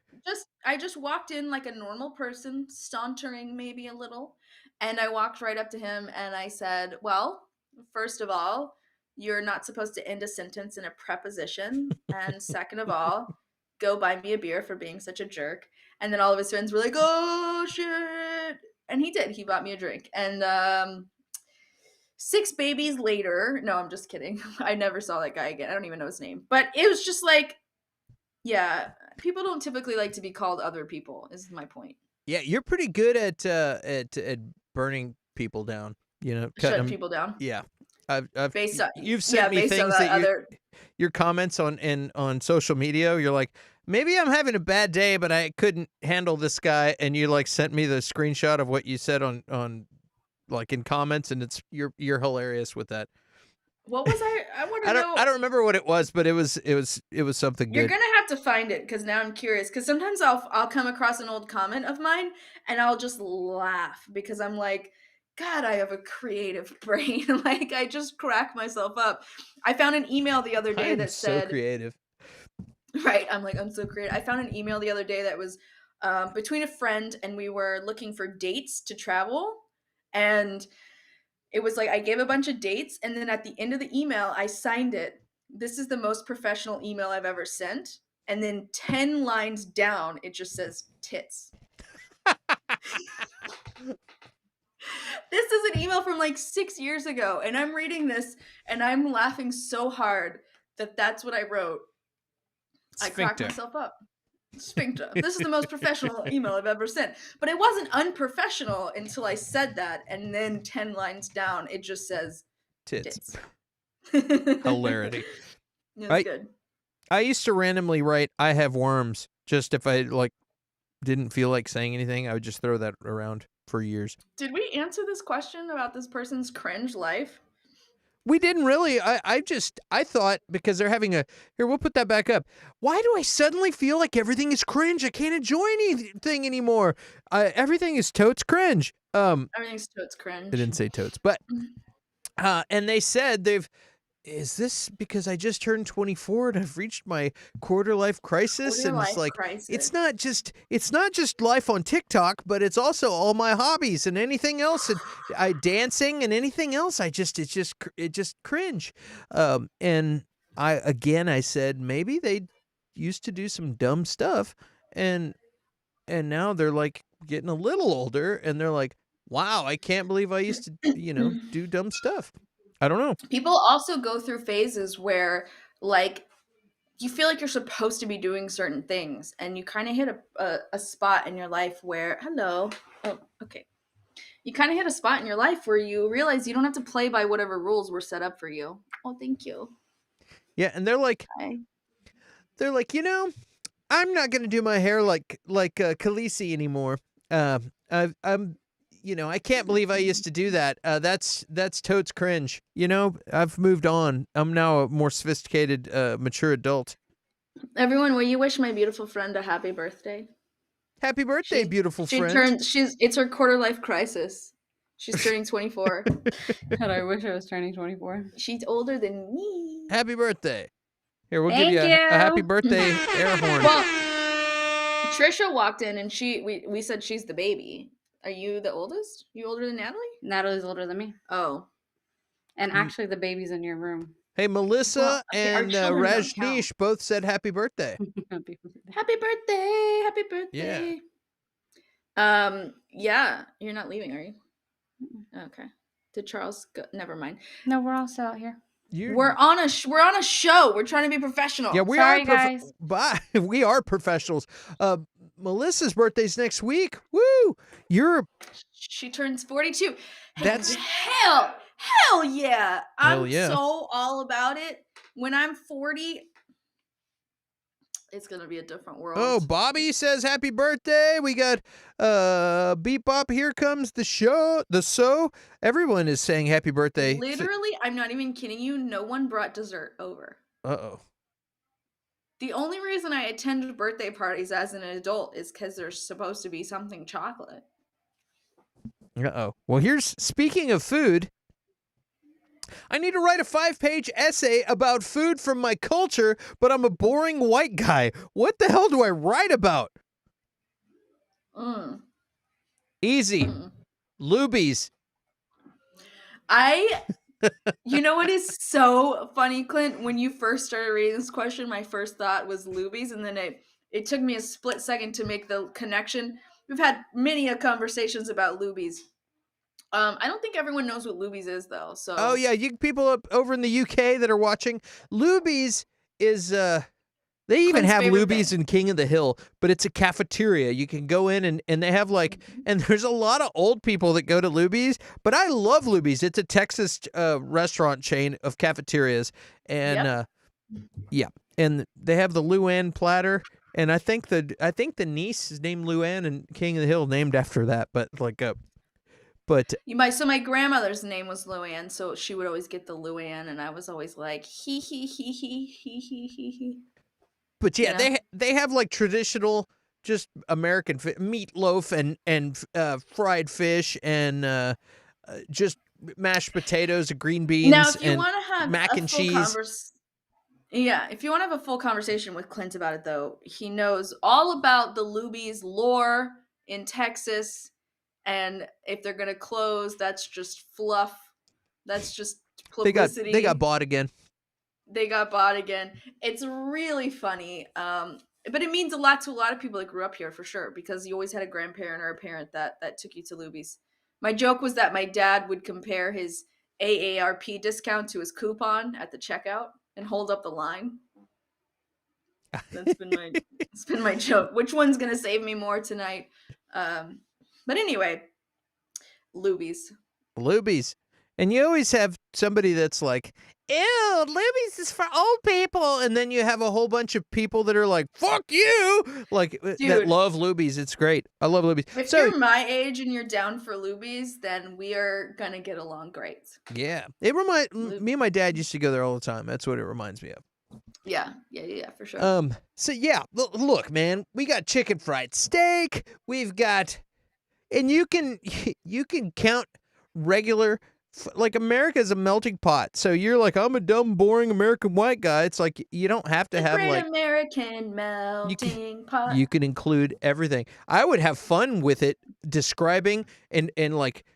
I just walked in like a normal person, sauntering maybe a little, and I walked right up to him and I said, "Well, first of all, you're not supposed to end a sentence in a preposition, and second of all, go buy me a beer for being such a jerk." And then all of his friends were like, "Oh shit." And he did. He bought me a drink. And 6 babies later, no, I'm just kidding. I never saw that guy again. I don't even know his name. But it was just like, yeah, people don't typically like to be called other people, is my point.
Yeah, you're pretty good at burning people down. You know, cutting
Shutting
them.
people down.
Yeah,
Based on
you've sent me
based on
things
that
that
other
your comments on social media. You're like, maybe I'm having a bad day, but I couldn't handle this guy, and you like sent me the screenshot of what you said on like in comments, and you're hilarious with that.
what was I want to know.
I don't remember what it was, but it was something
You're
good.
gonna have to find it because now I'm curious. Because sometimes I'll come across an old comment of mine and I'll just laugh because I'm like, God, I have a creative brain. Like I just crack myself up. I found an email the other day
I'm
that
so
said,
creative.
right, I'm like, I'm so creative. I found an email the other day that was between a friend and we were looking for dates to travel, and it was like I gave a bunch of dates, and then at the end of the email, I signed it. "This is the most professional email I've ever sent." And then 10 lines down, it just says tits. This is an email from like 6 years ago, and I'm reading this and I'm laughing so hard that that's what I wrote. I cracked
Sphincter.
myself up. Sphincter. This is the most professional email I've ever sent. But it wasn't unprofessional until I said that, and then 10 lines down, it just says
Tits.
tits.
Hilarity.
It's
I
good.
I used to randomly write "I have worms" just if I like didn't feel like saying anything. I would just throw that around for years.
Did we answer this question about this person's cringe life?
We didn't really. I thought because they're having a here. We'll put that back up. Why do I suddenly feel like everything is cringe? I can't enjoy anything anymore. Everything is totes cringe.
Everything's totes cringe.
I didn't say totes, but and they said is this because I just turned 24 and I've reached my quarter life crisis?
Quarter
And it's
life
like
crisis.
it's not just life on TikTok, but it's also all my hobbies and anything else, and I dancing and anything else. It just cringe. And I said maybe they used to do some dumb stuff, and now they're like getting a little older, and they're like, wow, I can't believe I used to do dumb stuff. I don't know.
People also go through phases where, like, you feel like you're supposed to be doing certain things, and you kind of hit a spot in your life where, hello, oh, okay. You kind of hit a spot in your life where you realize you don't have to play by whatever rules were set up for you. Oh, thank you.
Yeah, and they're like,
Bye.
I'm not gonna do my hair like Khaleesi anymore. I can't believe I used to do that. That's totes cringe. I've moved on. I'm now a more sophisticated, mature adult.
Everyone, will you wish my beautiful friend a happy birthday?
Happy birthday, beautiful
She
friend.
it's her quarter life crisis. She's turning 24.
God, I wish I was turning 24.
She's older than me.
Happy birthday. Here, we'll give you
Thank
a happy
you.
birthday air horn.
Well, Trisha walked in and we said she's the baby. Are you the oldest? You older than Natalie?
Natalie's older than me.
Oh.
And actually, the baby's in your room.
Hey,
Well,
Melissa
okay, our
and
children don't count.
Rajneesh both said happy birthday.
Happy birthday.
Happy birthday! Happy birthday! Yeah, you're not leaving, are you? Okay. Did Charles go? Never mind.
No, we're all still out here.
We're on a show. We're trying to be professional.
Yeah, we
Sorry,
are
guys.
we are professionals. Melissa's birthday's next week. Woo!
She turns 42.
That's-
hell yeah.
Hell
I'm
yeah.
so all about it. When I'm 40, it's gonna be a different world.
Oh, Bobby says happy birthday. We got Beep Bop, here comes the show. Everyone is saying happy birthday.
Literally, I'm not even kidding you. No one brought dessert over.
Uh-oh.
The only reason I attend birthday parties as an adult is because there's supposed to be something chocolate.
Uh-oh. Well, speaking of food, I need to write a 5-page essay about food from my culture, but I'm a boring white guy. What the hell do I write about? Easy. Lubies.
You know what is so funny, Clint? When you first started reading this question, my first thought was Lubies, and then it took me a split second to make the connection. We've had many conversations about Lubies. I don't think everyone knows what Lubies is, though. So.
Oh yeah, you people up over in the UK that are watching, Lubies is they even
Clint's
have
favorite
Lubies
thing.
in King of the Hill, but it's a cafeteria. You can go in and they have and there's a lot of old people that go to Lubies, but I love Lubies. It's a Texas restaurant chain of cafeterias, and yeah, and they have the Luann platter, and I think the niece is named Luann, and King of the Hill named after that, but
So my grandmother's name was Luann, so she would always get the Luann, and I was always like he.
But yeah, they have traditional, just American meatloaf and fried fish and just mashed potatoes and green beans
Now, if you
and
want to have
mac
a
and
full
cheese.
if you want to have a full conversation with Clint about it, though, he knows all about the Lubies lore in Texas, and if they're gonna close, that's just fluff. That's just publicity.
They got bought again.
They got bought again. It's really funny. But it means a lot to a lot of people that grew up here for sure, because you always had a grandparent or a parent that took you to Luby's. My joke was that my dad would compare his AARP discount to his coupon at the checkout and hold up the line. It's been my joke. Which one's gonna save me more tonight? But anyway, Luby's.
And you always have somebody that's like, ew, Luby's is for old people. And then you have a whole bunch of people that are like, fuck you. That love Luby's. It's great. I love Luby's.
If you're my age and you're down for Luby's, then we are going to get along great.
Yeah. Me and my dad used to go there all the time. That's what it reminds me of.
Yeah, for sure.
So yeah, look, man, we got chicken fried steak. We've got, and you can count regular. America's a melting pot. So you're like, I'm a dumb, boring American white guy. It's like you don't have to have
great American melting pot.
You can include everything. I would have fun with it, describing and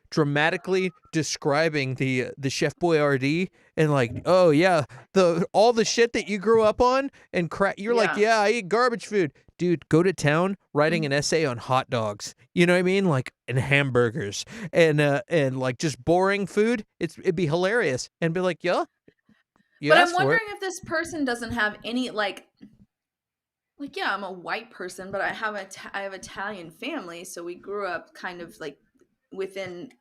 dramatically describing the Chef Boyardee and oh yeah, all the shit that you grew up on and you're like, yeah, I eat garbage food. Dude, go to town writing an essay on hot dogs. You know what I mean? And hamburgers and just boring food. It'd be hilarious and be like, yeah.
But I'm wondering if this person doesn't have any yeah, I'm a white person, but I have Italian family, so we grew up kind of within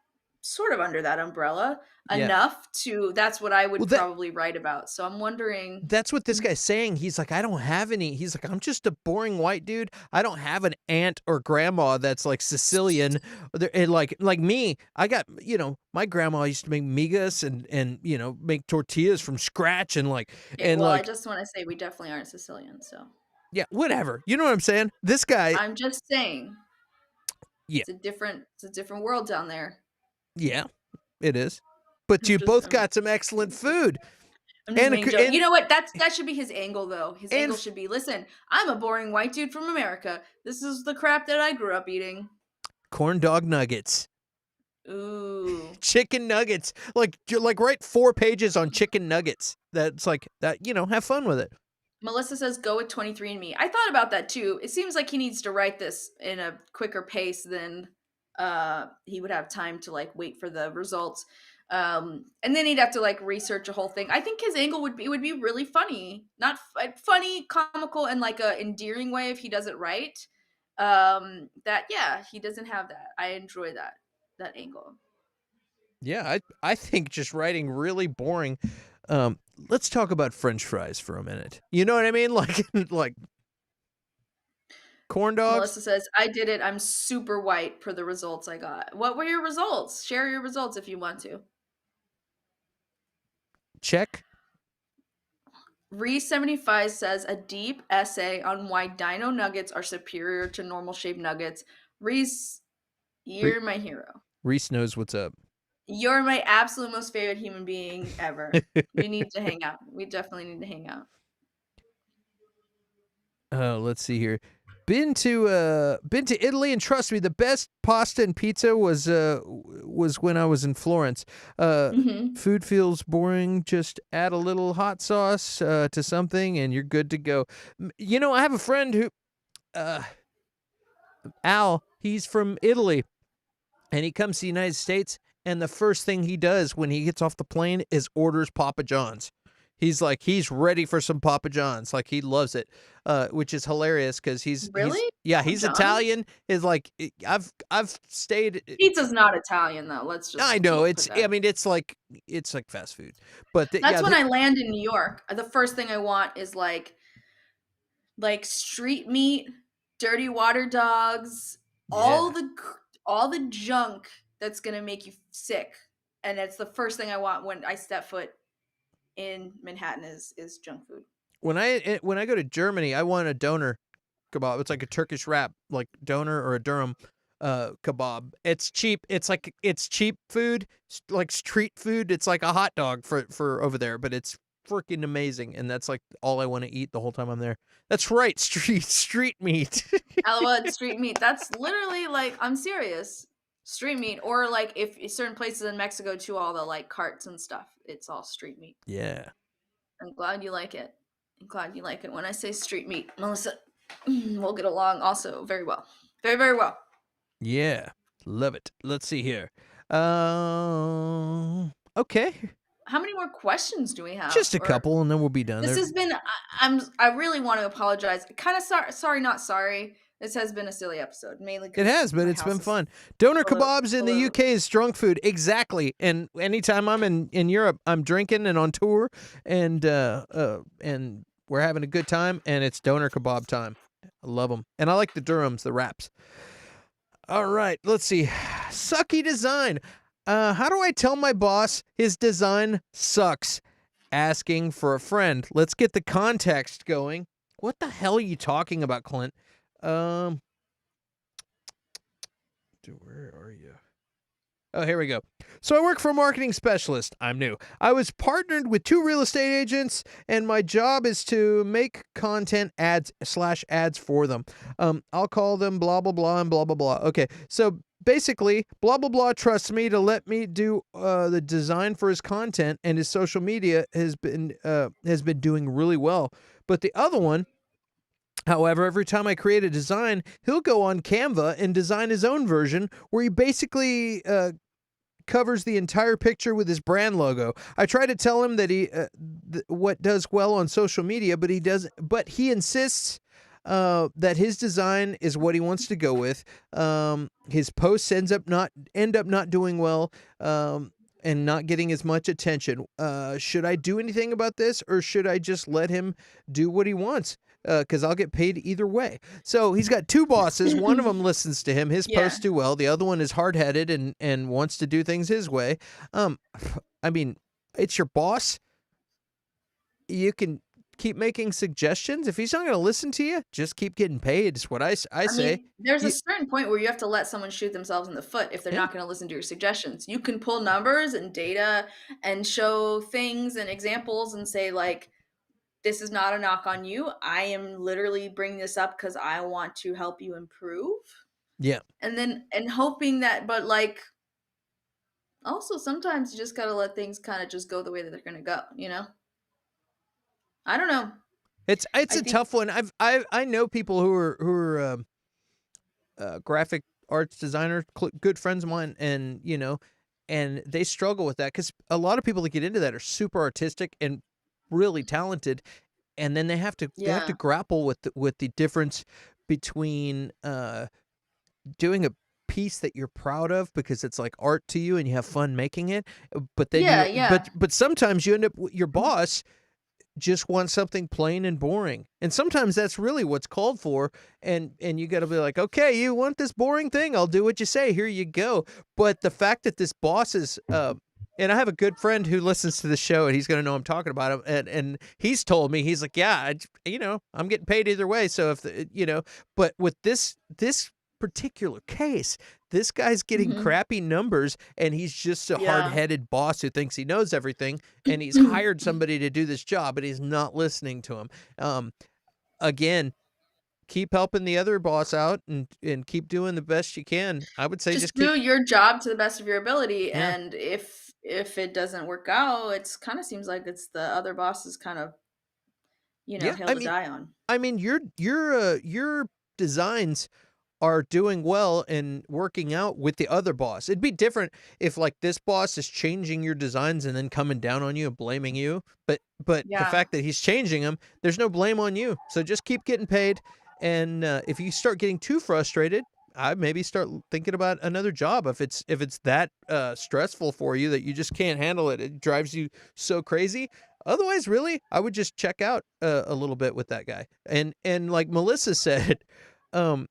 sort of under that umbrella enough to that's what I would probably write about. So I'm wondering.
That's what this guy's saying. He's like, I don't have any. He's like, I'm just a boring white dude. I don't have an aunt or grandma that's Sicilian. And like me, I got, my grandma used to make migas and make tortillas from scratch and
I just want to say we definitely aren't Sicilian, so.
Yeah, whatever. You know what I'm saying? This guy,
I'm just saying.
yeah,
It's a different world down there.
yeah, it is. But
I'm
you
just
both
I'm,
got some excellent food,
I'm just
and
making jokes. You
and
know what? That should be his angle, though. His
and
angle should be, listen, I'm a boring white dude from America. This is the crap that I grew up eating.
corn dog nuggets,
Ooh.
chicken nuggets. Like write 4 pages on chicken nuggets. That's like that. Have fun with it.
Melissa says, go with 23andMe. I thought about that too. It seems like he needs to write this in a quicker pace than he would have time to like wait for the results. And then he'd have to like research a whole thing. I think his angle would be really funny, not funny, comical, and like a endearing way if he does it right. That yeah, he doesn't have that. I enjoy that angle.
Yeah, I think just writing really boring. Let's talk about French fries for a minute. You know what I mean? Like corn dogs.
Melissa says, I did it. I'm super white per the results I got. What were your results? Share your results if you want to.
Check.
Re75 says a deep essay on why dino nuggets are superior to normal shaped nuggets. Reese, you're my hero.
Reese knows what's up.
You're my absolute most favorite human being ever. We need to hang out. We definitely need to hang out.
Let's see here. Been to Italy, and trust me, the best pasta and pizza was when I was in Florence.
Mm-hmm.
Food feels boring. Just add a little hot sauce to something, and you're good to go. I have a friend who, Al. He's from Italy, and he comes to the United States, and the first thing he does when he gets off the plane is orders Papa John's. He's ready for some Papa John's. Like, he loves it, which is hilarious because
Really?
he's
John's?
Italian. Is like, I've stayed.
Pizza's not Italian though. Let's just.
I know
put
it's.
that.
I mean, it's like fast food. But
That's when I land in New York. The first thing I want is like street meat, dirty water dogs, all the junk that's gonna make you sick. And it's the first thing I want when I step foot in Manhattan is junk food.
When I go to Germany, I want a doner kebab. It's like a Turkish wrap, like doner or a durum kebab. It's cheap. It's cheap food, like street food. It's like a hot dog for over there, but it's freaking amazing, and that's like all I want to eat the whole time I'm there. That's right, street meat.
Aloha, street meat. That's literally like, I'm serious. Street meat, or like if certain places in Mexico too, all the like carts and stuff. It's all street meat.
Yeah.
I'm glad you like it. I'm glad you like it. When I say street meat, Melissa, we'll get along also very well. Very, very well.
Yeah. Love it. Let's see here. Okay.
How many more questions do we have?
Just a couple, and then we'll be done.
This has been. I really want to apologize. Kind of sorry, not sorry. This has been a silly episode, mainly.
It has, but it's been fun. Doner kebabs in the UK is drunk food, exactly. And anytime I'm in Europe, I'm drinking and on tour, and we're having a good time, and it's doner kebab time. I love them, and I like the durums, the wraps. All right, let's see. Sucky design. How do I tell my boss his design sucks? Asking for a friend. Let's get the context going. What the hell are you talking about, Clint? Where are you? Oh, here we go. So I work for a marketing specialist. I'm new. I was partnered with 2 real estate agents, and my job is to make content ads for them. I'll call them blah, blah, blah, and blah, blah, blah. Okay, so basically, blah, blah, blah trusts me to let me do the design for his content, and his social media has been doing really well. But the other one, however, every time I create a design, he'll go on Canva and design his own version where he basically covers the entire picture with his brand logo. I try to tell him that what does well on social media, but he insists that his design is what he wants to go with. His posts end up not doing well. And not getting as much attention. Should I do anything about this, or should I just let him do what he wants? Because I'll get paid either way. So he's got 2 bosses. One of them listens to him. His posts do well. The other one is hard-headed and wants to do things his way. I mean, it's your boss. You can keep making suggestions. If he's not going to listen to you, just keep getting paid. Is what I
I
say.
mean, there's a
You,
certain point where you have to let someone shoot themselves in the foot if they're
yeah,
not going to listen to your suggestions. You can pull numbers and data and show things and examples and say, like, this is not a knock on you. I am literally bringing this up because I want to help you improve.
yeah.
And hoping that, but like, also sometimes you just got to let things kind of just go the way that they're going to go, you know? I don't know.
It's
I
a
think,
tough one. I know people who are graphic arts designers, good friends of mine, and and they struggle with that because a lot of people that get into that are super artistic and really talented, and then they have to
yeah.
grapple with with the difference between doing a piece that you're proud of because it's like art to you and you have fun making it, but then
Yeah, yeah.
but sometimes you end up your boss just want something plain and boring. And sometimes that's really what's called for. And you got to be like, okay, you want this boring thing? I'll do what you say. Here you go. But the fact that this boss is, and I have a good friend who listens to the show, and he's going to know I'm talking about him. And he's told me, he's like, yeah, I'm getting paid either way. So if but with this particular case, this guy's getting
Mhm.
crappy numbers, and he's just a
Yeah.
hard-headed boss who thinks he knows everything, and he's hired somebody to do this job, but he's not listening to him. Um, Again, keep helping the other boss out, and keep doing the best you can. I would say
Just
just keep,
do your job to the best of your ability,
yeah,
and if it doesn't work out, it's kind of seems like it's the other boss's kind of,
yeah.
hill to die on.
Your designs are doing well and working out with the other boss. It'd be different if like this boss is changing your designs and then coming down on you and blaming you. But the
Yeah.
fact that he's changing them, there's no blame on you. So just keep getting paid. And if you start getting too frustrated, I maybe start thinking about another job. If it's that stressful for you that you just can't handle it, it drives you so crazy. Otherwise, really, I would just check out a little bit with that guy. And like Melissa said, um,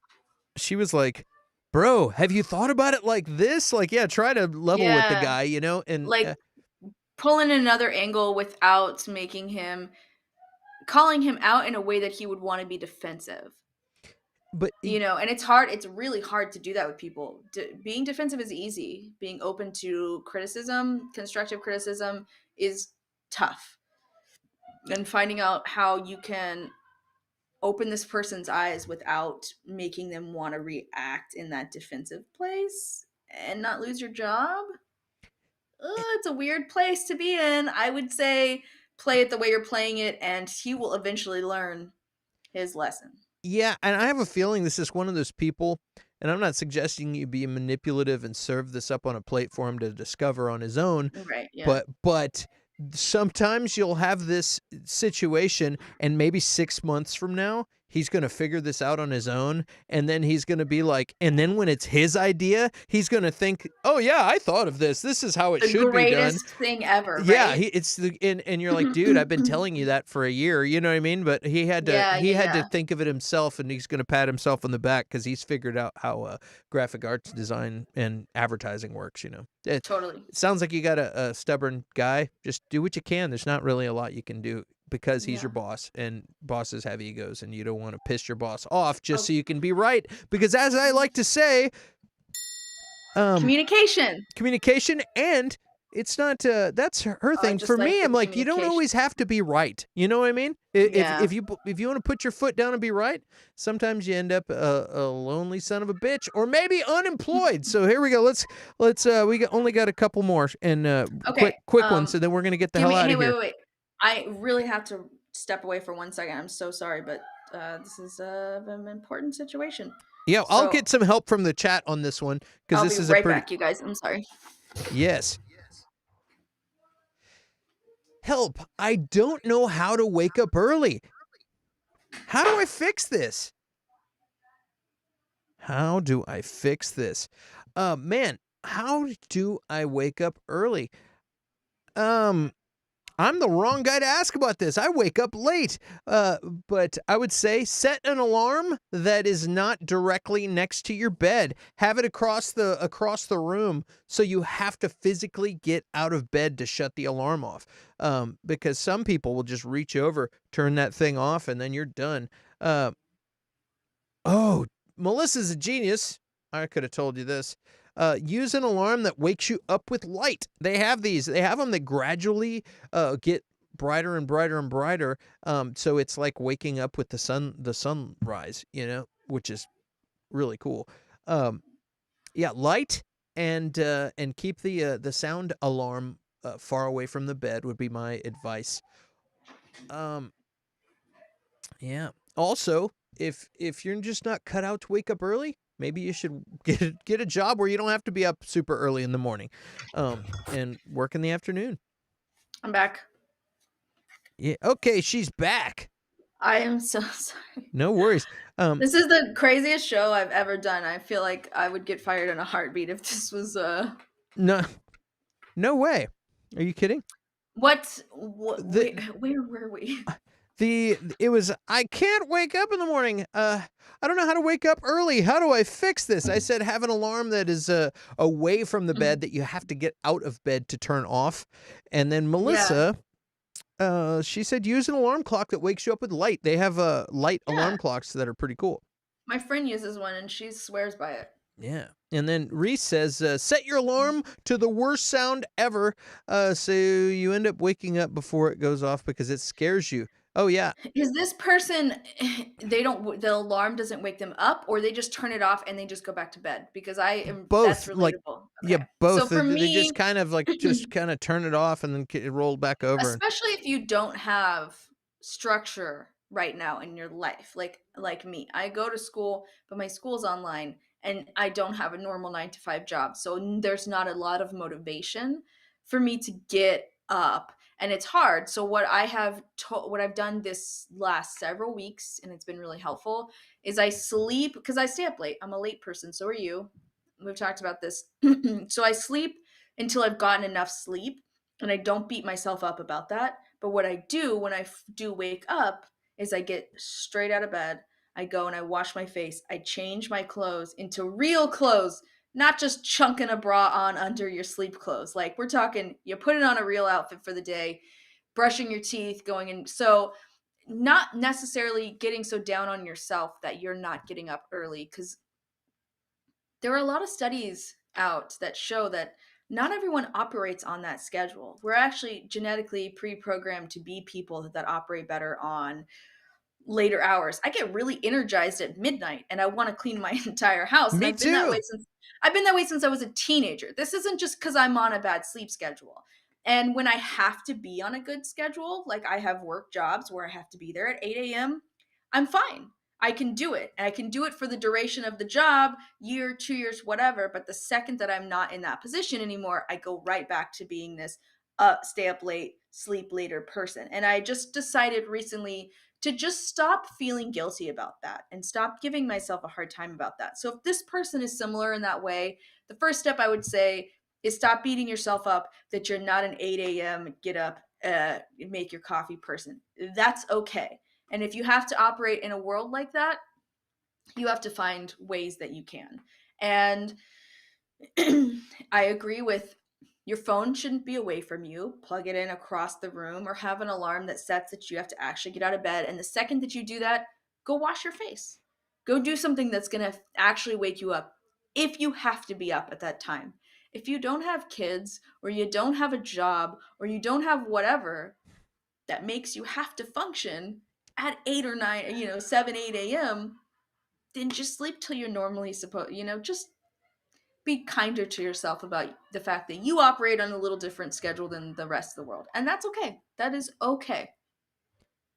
she was like, "Bro, have you thought about it like this? Like, yeah, try to level with the
Yeah.
guy, and
Like pulling another angle without calling him out in a way that he would want to be defensive.
but
And it's really hard to do that with people. Being defensive is easy. Being open to criticism, constructive criticism is tough. And finding out how you can open this person's eyes without making them want to react in that defensive place and not lose your job. It's a weird place to be in. I would say play it the way you're playing it, and he will eventually learn his lesson.
yeah, and I have a feeling this is one of those people, and I'm not suggesting you be manipulative and serve this up on a plate for him to discover on his own,
Right, yeah.
but sometimes you'll have this situation, and maybe 6 months from now, he's going to figure this out on his own, and then he's going to be like, and then when it's his idea, he's going to think, oh yeah, I thought of this. This is how it
The
should be done.
greatest thing ever,
Yeah,
right?
and you're like, dude, I've been telling you that for a year. You know what I mean? But
Yeah,
he
yeah,
had to
yeah.
think of it himself, and he's gonna pat himself on the back because he's figured out how graphic arts design and advertising works.
Totally.
It sounds like you got a stubborn guy. Just do what you can. There's not really a lot you can do because he's your
Yeah.
boss, and bosses have egos, and you don't want to piss your boss off just
Oh,
so you can be right. Because as I like to say,
communication.
communication, and it's not that's her
I
thing.
just
For
like
me,
the
I'm like, you don't
communication.
always have to be right. You know what I mean?
Yeah.
If you want to put your foot down and be right, sometimes you end up a lonely son of a bitch, or maybe unemployed. So here we go. Let's only got a couple more, and
Okay.
quick ones, and then we're gonna get the
Give
hell
me.
out
Hey,
of
wait,
here.
wait, wait. I really have to step away for 1 second. I'm so sorry, but this is an important situation.
Yeah, I'll
So
get some help from the chat on this one because
I'll
this
be
is a
right
pretty,
back, you guys. I'm sorry.
yes. Help! I don't know how to wake up early. How do I fix this? How do I fix this? Man, how do I wake up early? Um, I'm the wrong guy to ask about this. I wake up late. But I would say set an alarm that is not directly next to your bed. Have it across the room so you have to physically get out of bed to shut the alarm off. Because some people will just reach over, turn that thing off, and then you're done. Uh, oh, Melissa's a genius. I could have told you this. Use an alarm that wakes you up with light. They have these. They have them that gradually get brighter and brighter and brighter. So it's like waking up with the sunrise, which is really cool. Yeah, light and keep the sound alarm far away from the bed would be my advice. Um, yeah. Also, if you're just not cut out to wake up early, maybe you should get a job where you don't have to be up super early in the morning, and work in the afternoon.
I'm back.
Yeah. Okay, she's back.
I am so sorry.
No worries.
This is the craziest show I've ever done. I feel like I would get fired in a heartbeat if this was
No, no way. Are you kidding?
what
The
where were we?
it was I can't wake up in the morning. I don't know how to wake up early. How do I fix this? I said have an alarm that is away from the bed that you have to get out of bed to turn off. And then
Yeah.
Melissa, she said use an alarm clock that wakes you up with light. They have light alarm
Yeah.
clocks that are pretty cool.
My friend uses one and she swears by it.
Yeah. And then Reese says, set your alarm to the worst sound ever, so you end up waking up before it goes off because it scares you. Oh, yeah.
Is this person the alarm doesn't wake them up, or they just turn it off and they just go back to bed? Because that's
Both, like,
relatable.
yeah,
Okay. So
both.
for
They
me,
just kind of turn it off and then it rolled back over.
especially if you don't have structure right now in your life, like me. I go to school, but my school's online and I don't have a normal 9 to 5 job. So there's not a lot of motivation for me to get up, and it's hard. So what I've done this last several weeks, and it's been really helpful, is I sleep because I stay up late. I'm a late person, so are you. We've talked about this. So I sleep until I've gotten enough sleep, and I don't beat myself up about that. But what I do when I do wake up is I get straight out of bed. I go and I wash my face. I change my clothes into real clothes, not just chunking a bra on under your sleep clothes. Like we're talking, you put it on a real outfit for the day, brushing your teeth, going in. So, not necessarily getting so down on yourself that you're not getting up early, because there are a lot of studies out that show that not everyone operates on that schedule. We're actually genetically pre-programmed to be people that operate better on later hours. I get really energized at midnight and I want to clean my entire house, and
Me too.
I've been that way since I was a teenager. This isn't just cuz I'm on a bad sleep schedule. And when I have to be on a good schedule, like I have work jobs where I have to be there at 8 a.m., I'm fine. I can do it. And I can do it for the duration of the job, year, 2 years, whatever. But the second that I'm not in that position anymore, I go right back to being this stay up late, sleep later person. And I just decided recently to just stop feeling guilty about that and stop giving myself a hard time about that. So if this person is similar in that way, the first step I would say is stop beating yourself up that you're not an 8 a.m. get up, make your coffee person. That's okay. And if you have to operate in a world like that, you have to find ways that you can. And I agree with your phone shouldn't be away from you. Plug it in across the room or have an alarm that sets that you have to actually get out of bed. And the second that you do that, go wash your face. Go do something that's going to actually wake you up if you have to be up at that time. If you don't have kids or you don't have a job or you don't have whatever that makes you have to function at 8 or 9, 7, 8 a.m., then just sleep till you're normally supposed, just be kinder to yourself about the fact that you operate on a little different schedule than the rest of the world. And that's okay. That is okay.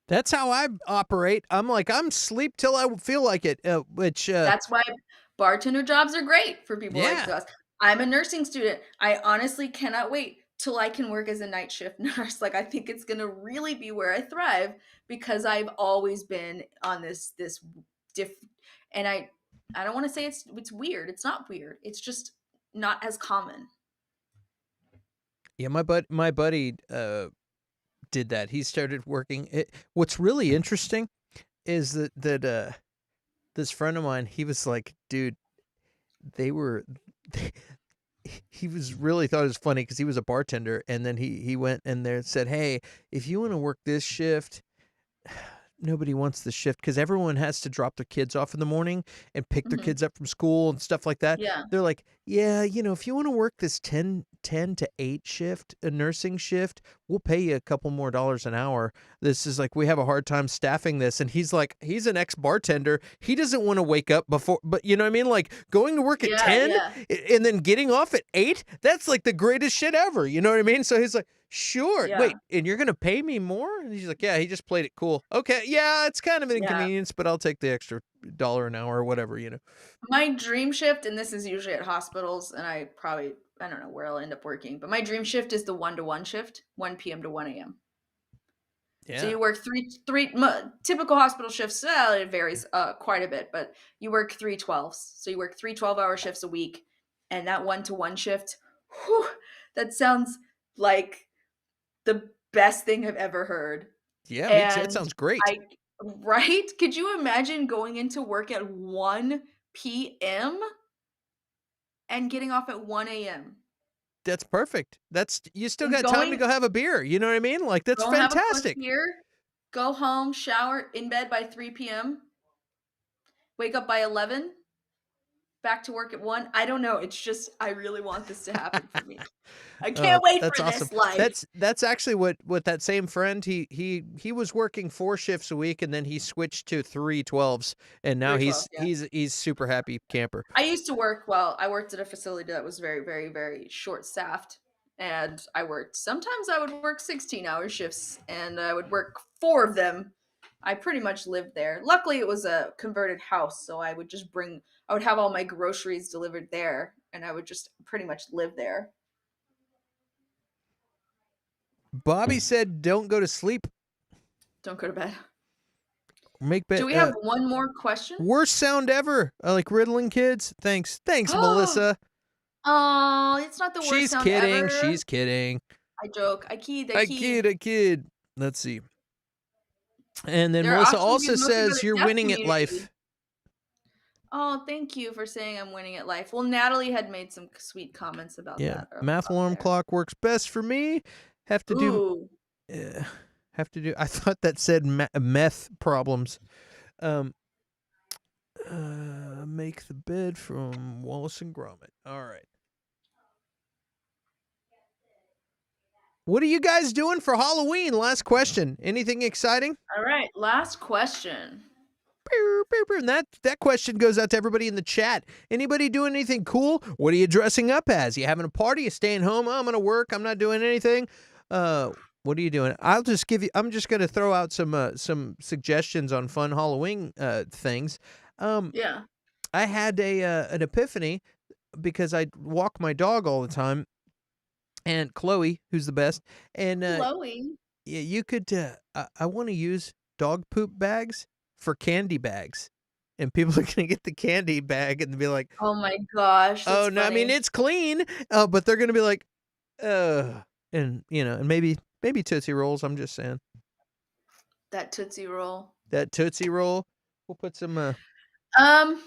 That's how I operate. I'm sleep till I feel like it, which
That's why bartender jobs are great for people like
yeah.
us. I'm a nursing student. I honestly cannot wait till I can work as a night shift nurse. Like I think it's going to really be where I thrive because I've always been on this diff and I don't want to say it's weird. It's not weird. It's just not as common.
Yeah, my buddy did that. He started working. What's really interesting is that this friend of mine, he was like, dude, they were. He was really thought it was funny because he was a bartender, and then he went and there said, "Hey, if you want to work this shift, nobody wants the shift because everyone has to drop their kids off in the morning and pick their
Mhm.
kids up from school and stuff like that."
Yeah.
They're like, "Yeah, if you want to work this 10 to 8 shift, a nursing shift, we'll pay you a couple more dollars an hour. This is like, we have a hard time staffing this." And he's like, he's an ex-bartender. He doesn't want to wake up before, but you know what I mean? Like going to work at
Yeah,
10
yeah.
and then getting off at 8, that's like the greatest shit ever. You know what I mean? So he's like, sure.
Yeah.
Wait, and you're gonna pay me more? And he's like, yeah, he just played it cool. Okay, yeah, it's kind of an
Yeah.
inconvenience, but I'll take the extra dollar an hour or whatever,
My dream shift, and this is usually at hospitals, and I don't know where I'll end up working, but my dream shift is the 1 to 1 shift, 1 p.m. to 1 a.m. So
Yeah.
you work typical hospital shifts. It varies quite a bit, but you work 3 12s. So you work 3 12-hour shifts a week, and that 1 to 1 shift, whew, that sounds like the best thing I've ever heard.
Yeah, me too. That
And
sounds great.
I right? Could you imagine going into work at 1 p.m. and getting off at 1 a.m.?
That's perfect. That's you still
And
got time to
going
go have a beer. You know what I mean? Like that's
go have a quick
fantastic.
beer, go home, shower, in bed by 3 p.m., wake up by 11, back to work at 1. I don't know, it's just I really want this to happen for me. I
Oh,
can't wait
that's
for
awesome.
this life.
That's actually what that same friend, he was working 4 shifts a week and then he switched to 3 12s and now
3 12, yeah.
he's super happy camper.
I worked at a facility that was very, very, very short-staffed, and sometimes I would work 16-hour shifts, and I would work 4 of them. I pretty much lived there. Luckily, it was a converted house, so I would have all my groceries delivered there, and I would just pretty much live there.
Bobby said don't go to sleep,
Don't go to bed.
make
Do
bed
we have one more question?
worst sound ever. I like riddling kids. Thanks. Thanks,
Oh,
Melissa.
it's not the worst
She's
sound
kidding.
ever.
She's kidding.
I joke. I
I
kid.
kid, I kid. Let's see. And then
There are
Melissa
awesome
also
movies mostly for
says
the
you're
deaf
winning at
community.
life.
Oh, thank you for saying I'm winning at life. Well, Natalie had made some sweet comments about
Yeah,
that
math
up
alarm
there.
clock works best for me. Have to do.
Ooh,
Uh, have to do. I thought that said meth problems. Um. Make the bed from Wallace and Gromit. All right. What are you guys doing for Halloween? Last question. Anything exciting?
all right. Last question.
And that question goes out to everybody in the chat. Anybody doing anything cool? What are you dressing up as? You having a party? You staying home? Oh, I'm gonna work. I'm not doing anything. What are you doing? I'm just gonna throw out some suggestions on fun Halloween things. Um,
Yeah.
I had an epiphany because I walk my dog all the time, and Chloe, who's the best, and
Chloe.
yeah, you could. I want to use dog poop bags for candy bags, and people are gonna get the candy bag and be like,
Oh my gosh, that's
"Oh no, I mean
funny.
it's clean," but they're gonna be like, and and maybe Tootsie Rolls. I'm just saying
That Tootsie Roll.
that Tootsie Roll. We'll put some.
Um,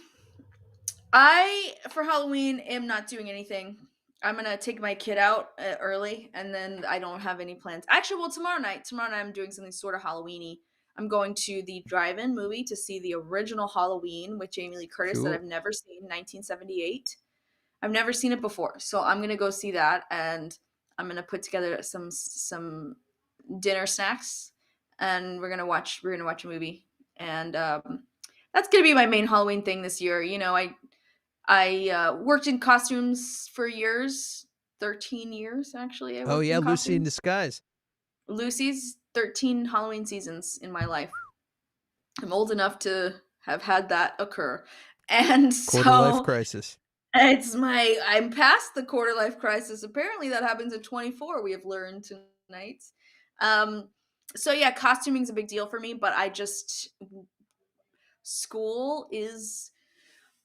I for Halloween am not doing anything. I'm gonna take my kid out early, and then I don't have any plans. Actually, well, tomorrow night. Tomorrow night, I'm doing something sort of Halloweeny. I'm going to the drive-in movie to see the original Halloween with Jamie Lee Curtis that
Cool.
I've never seen, 1978. I've never seen it before, so I'm gonna go see that, and I'm gonna put together some dinner snacks, and we're gonna watch a movie, and that's gonna be my main Halloween thing this year. I worked in costumes for years, 13 years actually. I
Oh
worked
yeah,
in
Lucy in
costumes.
disguise.
Lucy's 13 Halloween seasons in my life. I'm old enough to have had that occur. And
Quarter life
so
crisis.
I'm past the quarter life crisis. Apparently that happens at 24, we have learned tonight. Um, so yeah, costuming's a big deal for me, but school is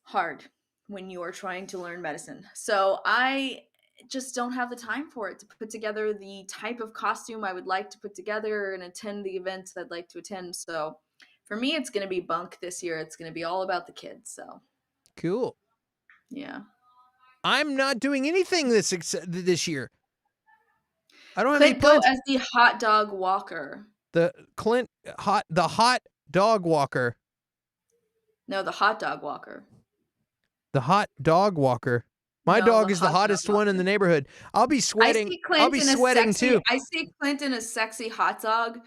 hard when you are trying to learn medicine. So I just don't have the time for it to put together the type of costume I would like to put together and attend the events I'd like to attend. So for me, it's going to be bunk this year. It's going to be all about the kids. So
Cool.
yeah.
I'm not doing anything this year. I don't have any
Clint, go
plans.
as the hot dog walker.
The hot dog walker.
No, the hot dog walker.
The hot dog walker. My
No,
dog
the
is the
hot dog
hottest one in the
walker.
neighborhood. I'll be sweating.
I see Clint
I'll be
in a
sweating
sexy,
too.
I see Clint in a sexy hot dog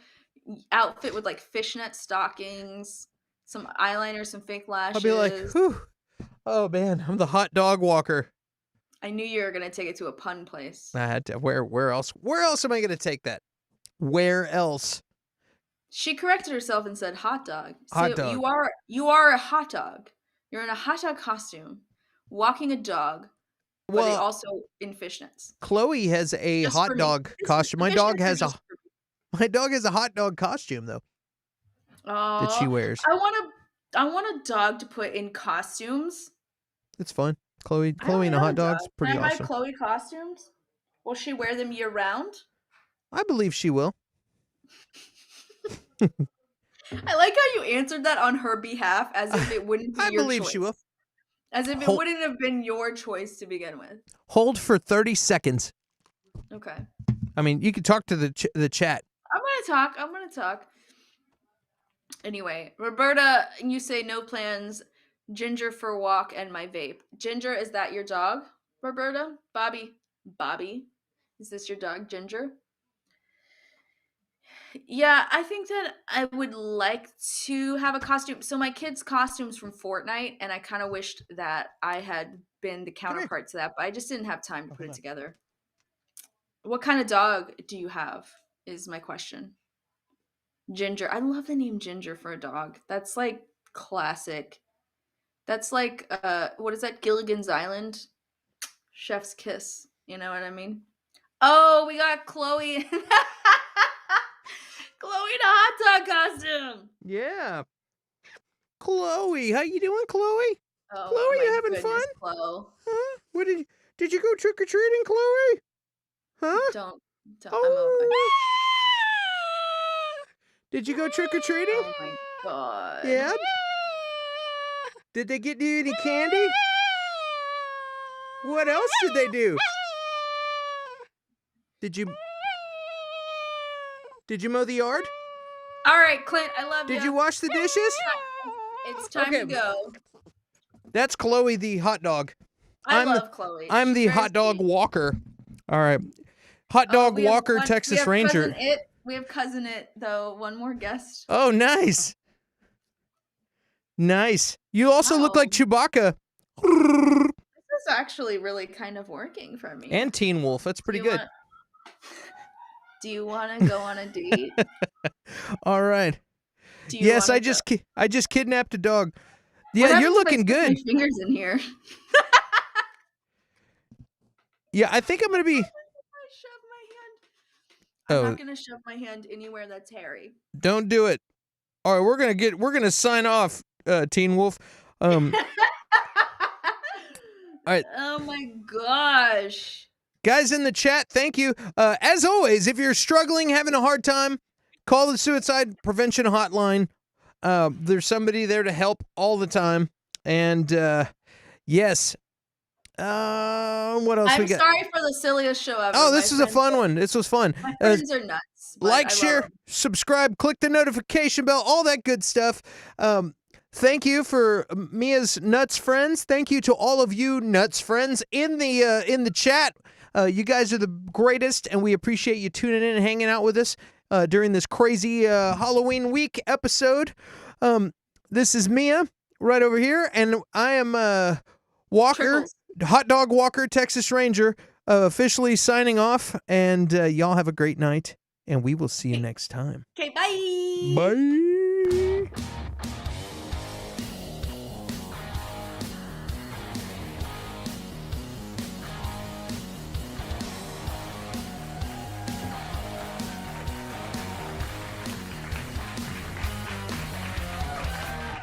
outfit with like fishnet stockings, some eyeliner, some fake lashes.
I'll be like, whew. Oh man, I'm the hot dog walker.
I knew you were gonna take it to a pun place.
I had to. Where else? Where else am I gonna take that? Where else?
She corrected herself and said hot dog.
Hot
So
dog.
you are a hot dog. You're in a hot dog costume, walking a dog, but
Well,
also in fishnets.
Chloe has a
Just
hot
for me.
dog
This-
costume. My dog
fishnets are
has a
just for me.
my dog has a hot dog costume though that she
Aw,
wears.
I want a dog to put in costumes.
It's fun. Chloe
I don't
and a
have
hot
dog.
dog's pretty
Can I buy
awesome.
Chloe costumes? Will she wear them year round?
I believe she will.
I like how you answered that on her behalf, as if it wouldn't be
I
your
believe
choice.
she will.
As if it
Hold-
wouldn't have been your choice to begin with.
Hold for 30 seconds.
Okay.
I mean, you can talk to the chat.
I'm gonna talk. Anyway, Roberta, you say no plans, Ginger for walk, and my vape. Ginger, is that your dog, Roberta? Bobby, is this your dog, Ginger? Yeah, I think that I would like to have a costume. So my kids' costumes from Fortnite, and I kind of wished that I had been the counterpart to that, but I just didn't have time to put it together. What kind of dog do you have? Is my question. Ginger. I love the name Ginger for a dog. That's like classic. That's like what is that? Gilligan's Island? Chef's kiss. You know what I mean? Oh, we got Chloe. Chloe in a hot dog costume.
Yeah. Chloe, how you doing, Chloe?
Oh,
Chloe,
my
you having
goodness,
fun?
Chloe.
Huh? What did you go trick or treating, Chloe? Huh?
Don't.
Oh. Did you go trick or treating?
Oh my god.
Yeah. Did they get you any candy? What else did they do? Did you mow the yard?
All right, Clint, I love you.
Did you wash the dishes?
It's time
Okay.
to go.
That's Chloe the hot dog.
I love Chloe.
I'm
She's
the
very
hot dog
sweet.
walker. All right. Hot
Oh,
dog
we have
walker,
one-
Texas
we have
Ranger.
Cousin It. We have cousin It though. One more guest.
Oh, nice. Nice. You also look
Wow.
like Chewbacca.
This is actually really kind of working for me.
And Teen Wolf. That's pretty
Do you
good.
wanna- Do you want to go on a date?
All right.
Do you
Yes,
wanna
I just kidnapped a dog.
What
Yeah,
happens
you're
if I
looking
stick
good.
My fingers in here.
Yeah, I think I'm gonna be.
I shove my hand. I'm
Oh,
not gonna shove my hand anywhere that's hairy.
don't do it. All right, we're gonna sign off, Teen Wolf. right.
Oh my gosh.
Guys in the chat, thank you. As always, if you're struggling, having a hard time, call the suicide prevention hotline. There's somebody there to help all the time. And yes. What else we
I'm
got?
sorry for the silliest show ever.
Oh,
My
this is a
friends
fun
are-
one. This was fun.
My friends are nuts. but I
Like,
love
share,
'em.
subscribe, click the notification bell, all that good stuff. Thank you for Mia's nuts friends. Thank you to all of you nuts friends in the chat. You guys are the greatest, and we appreciate you tuning in and hanging out with us during this crazy Halloween week episode. This is Mia right over here, and I am Walker,
Trickles.
Hot Dog Walker, Texas Ranger, officially signing off. And y'all have a great night, and we will see you next time.
Okay, bye.
Bye.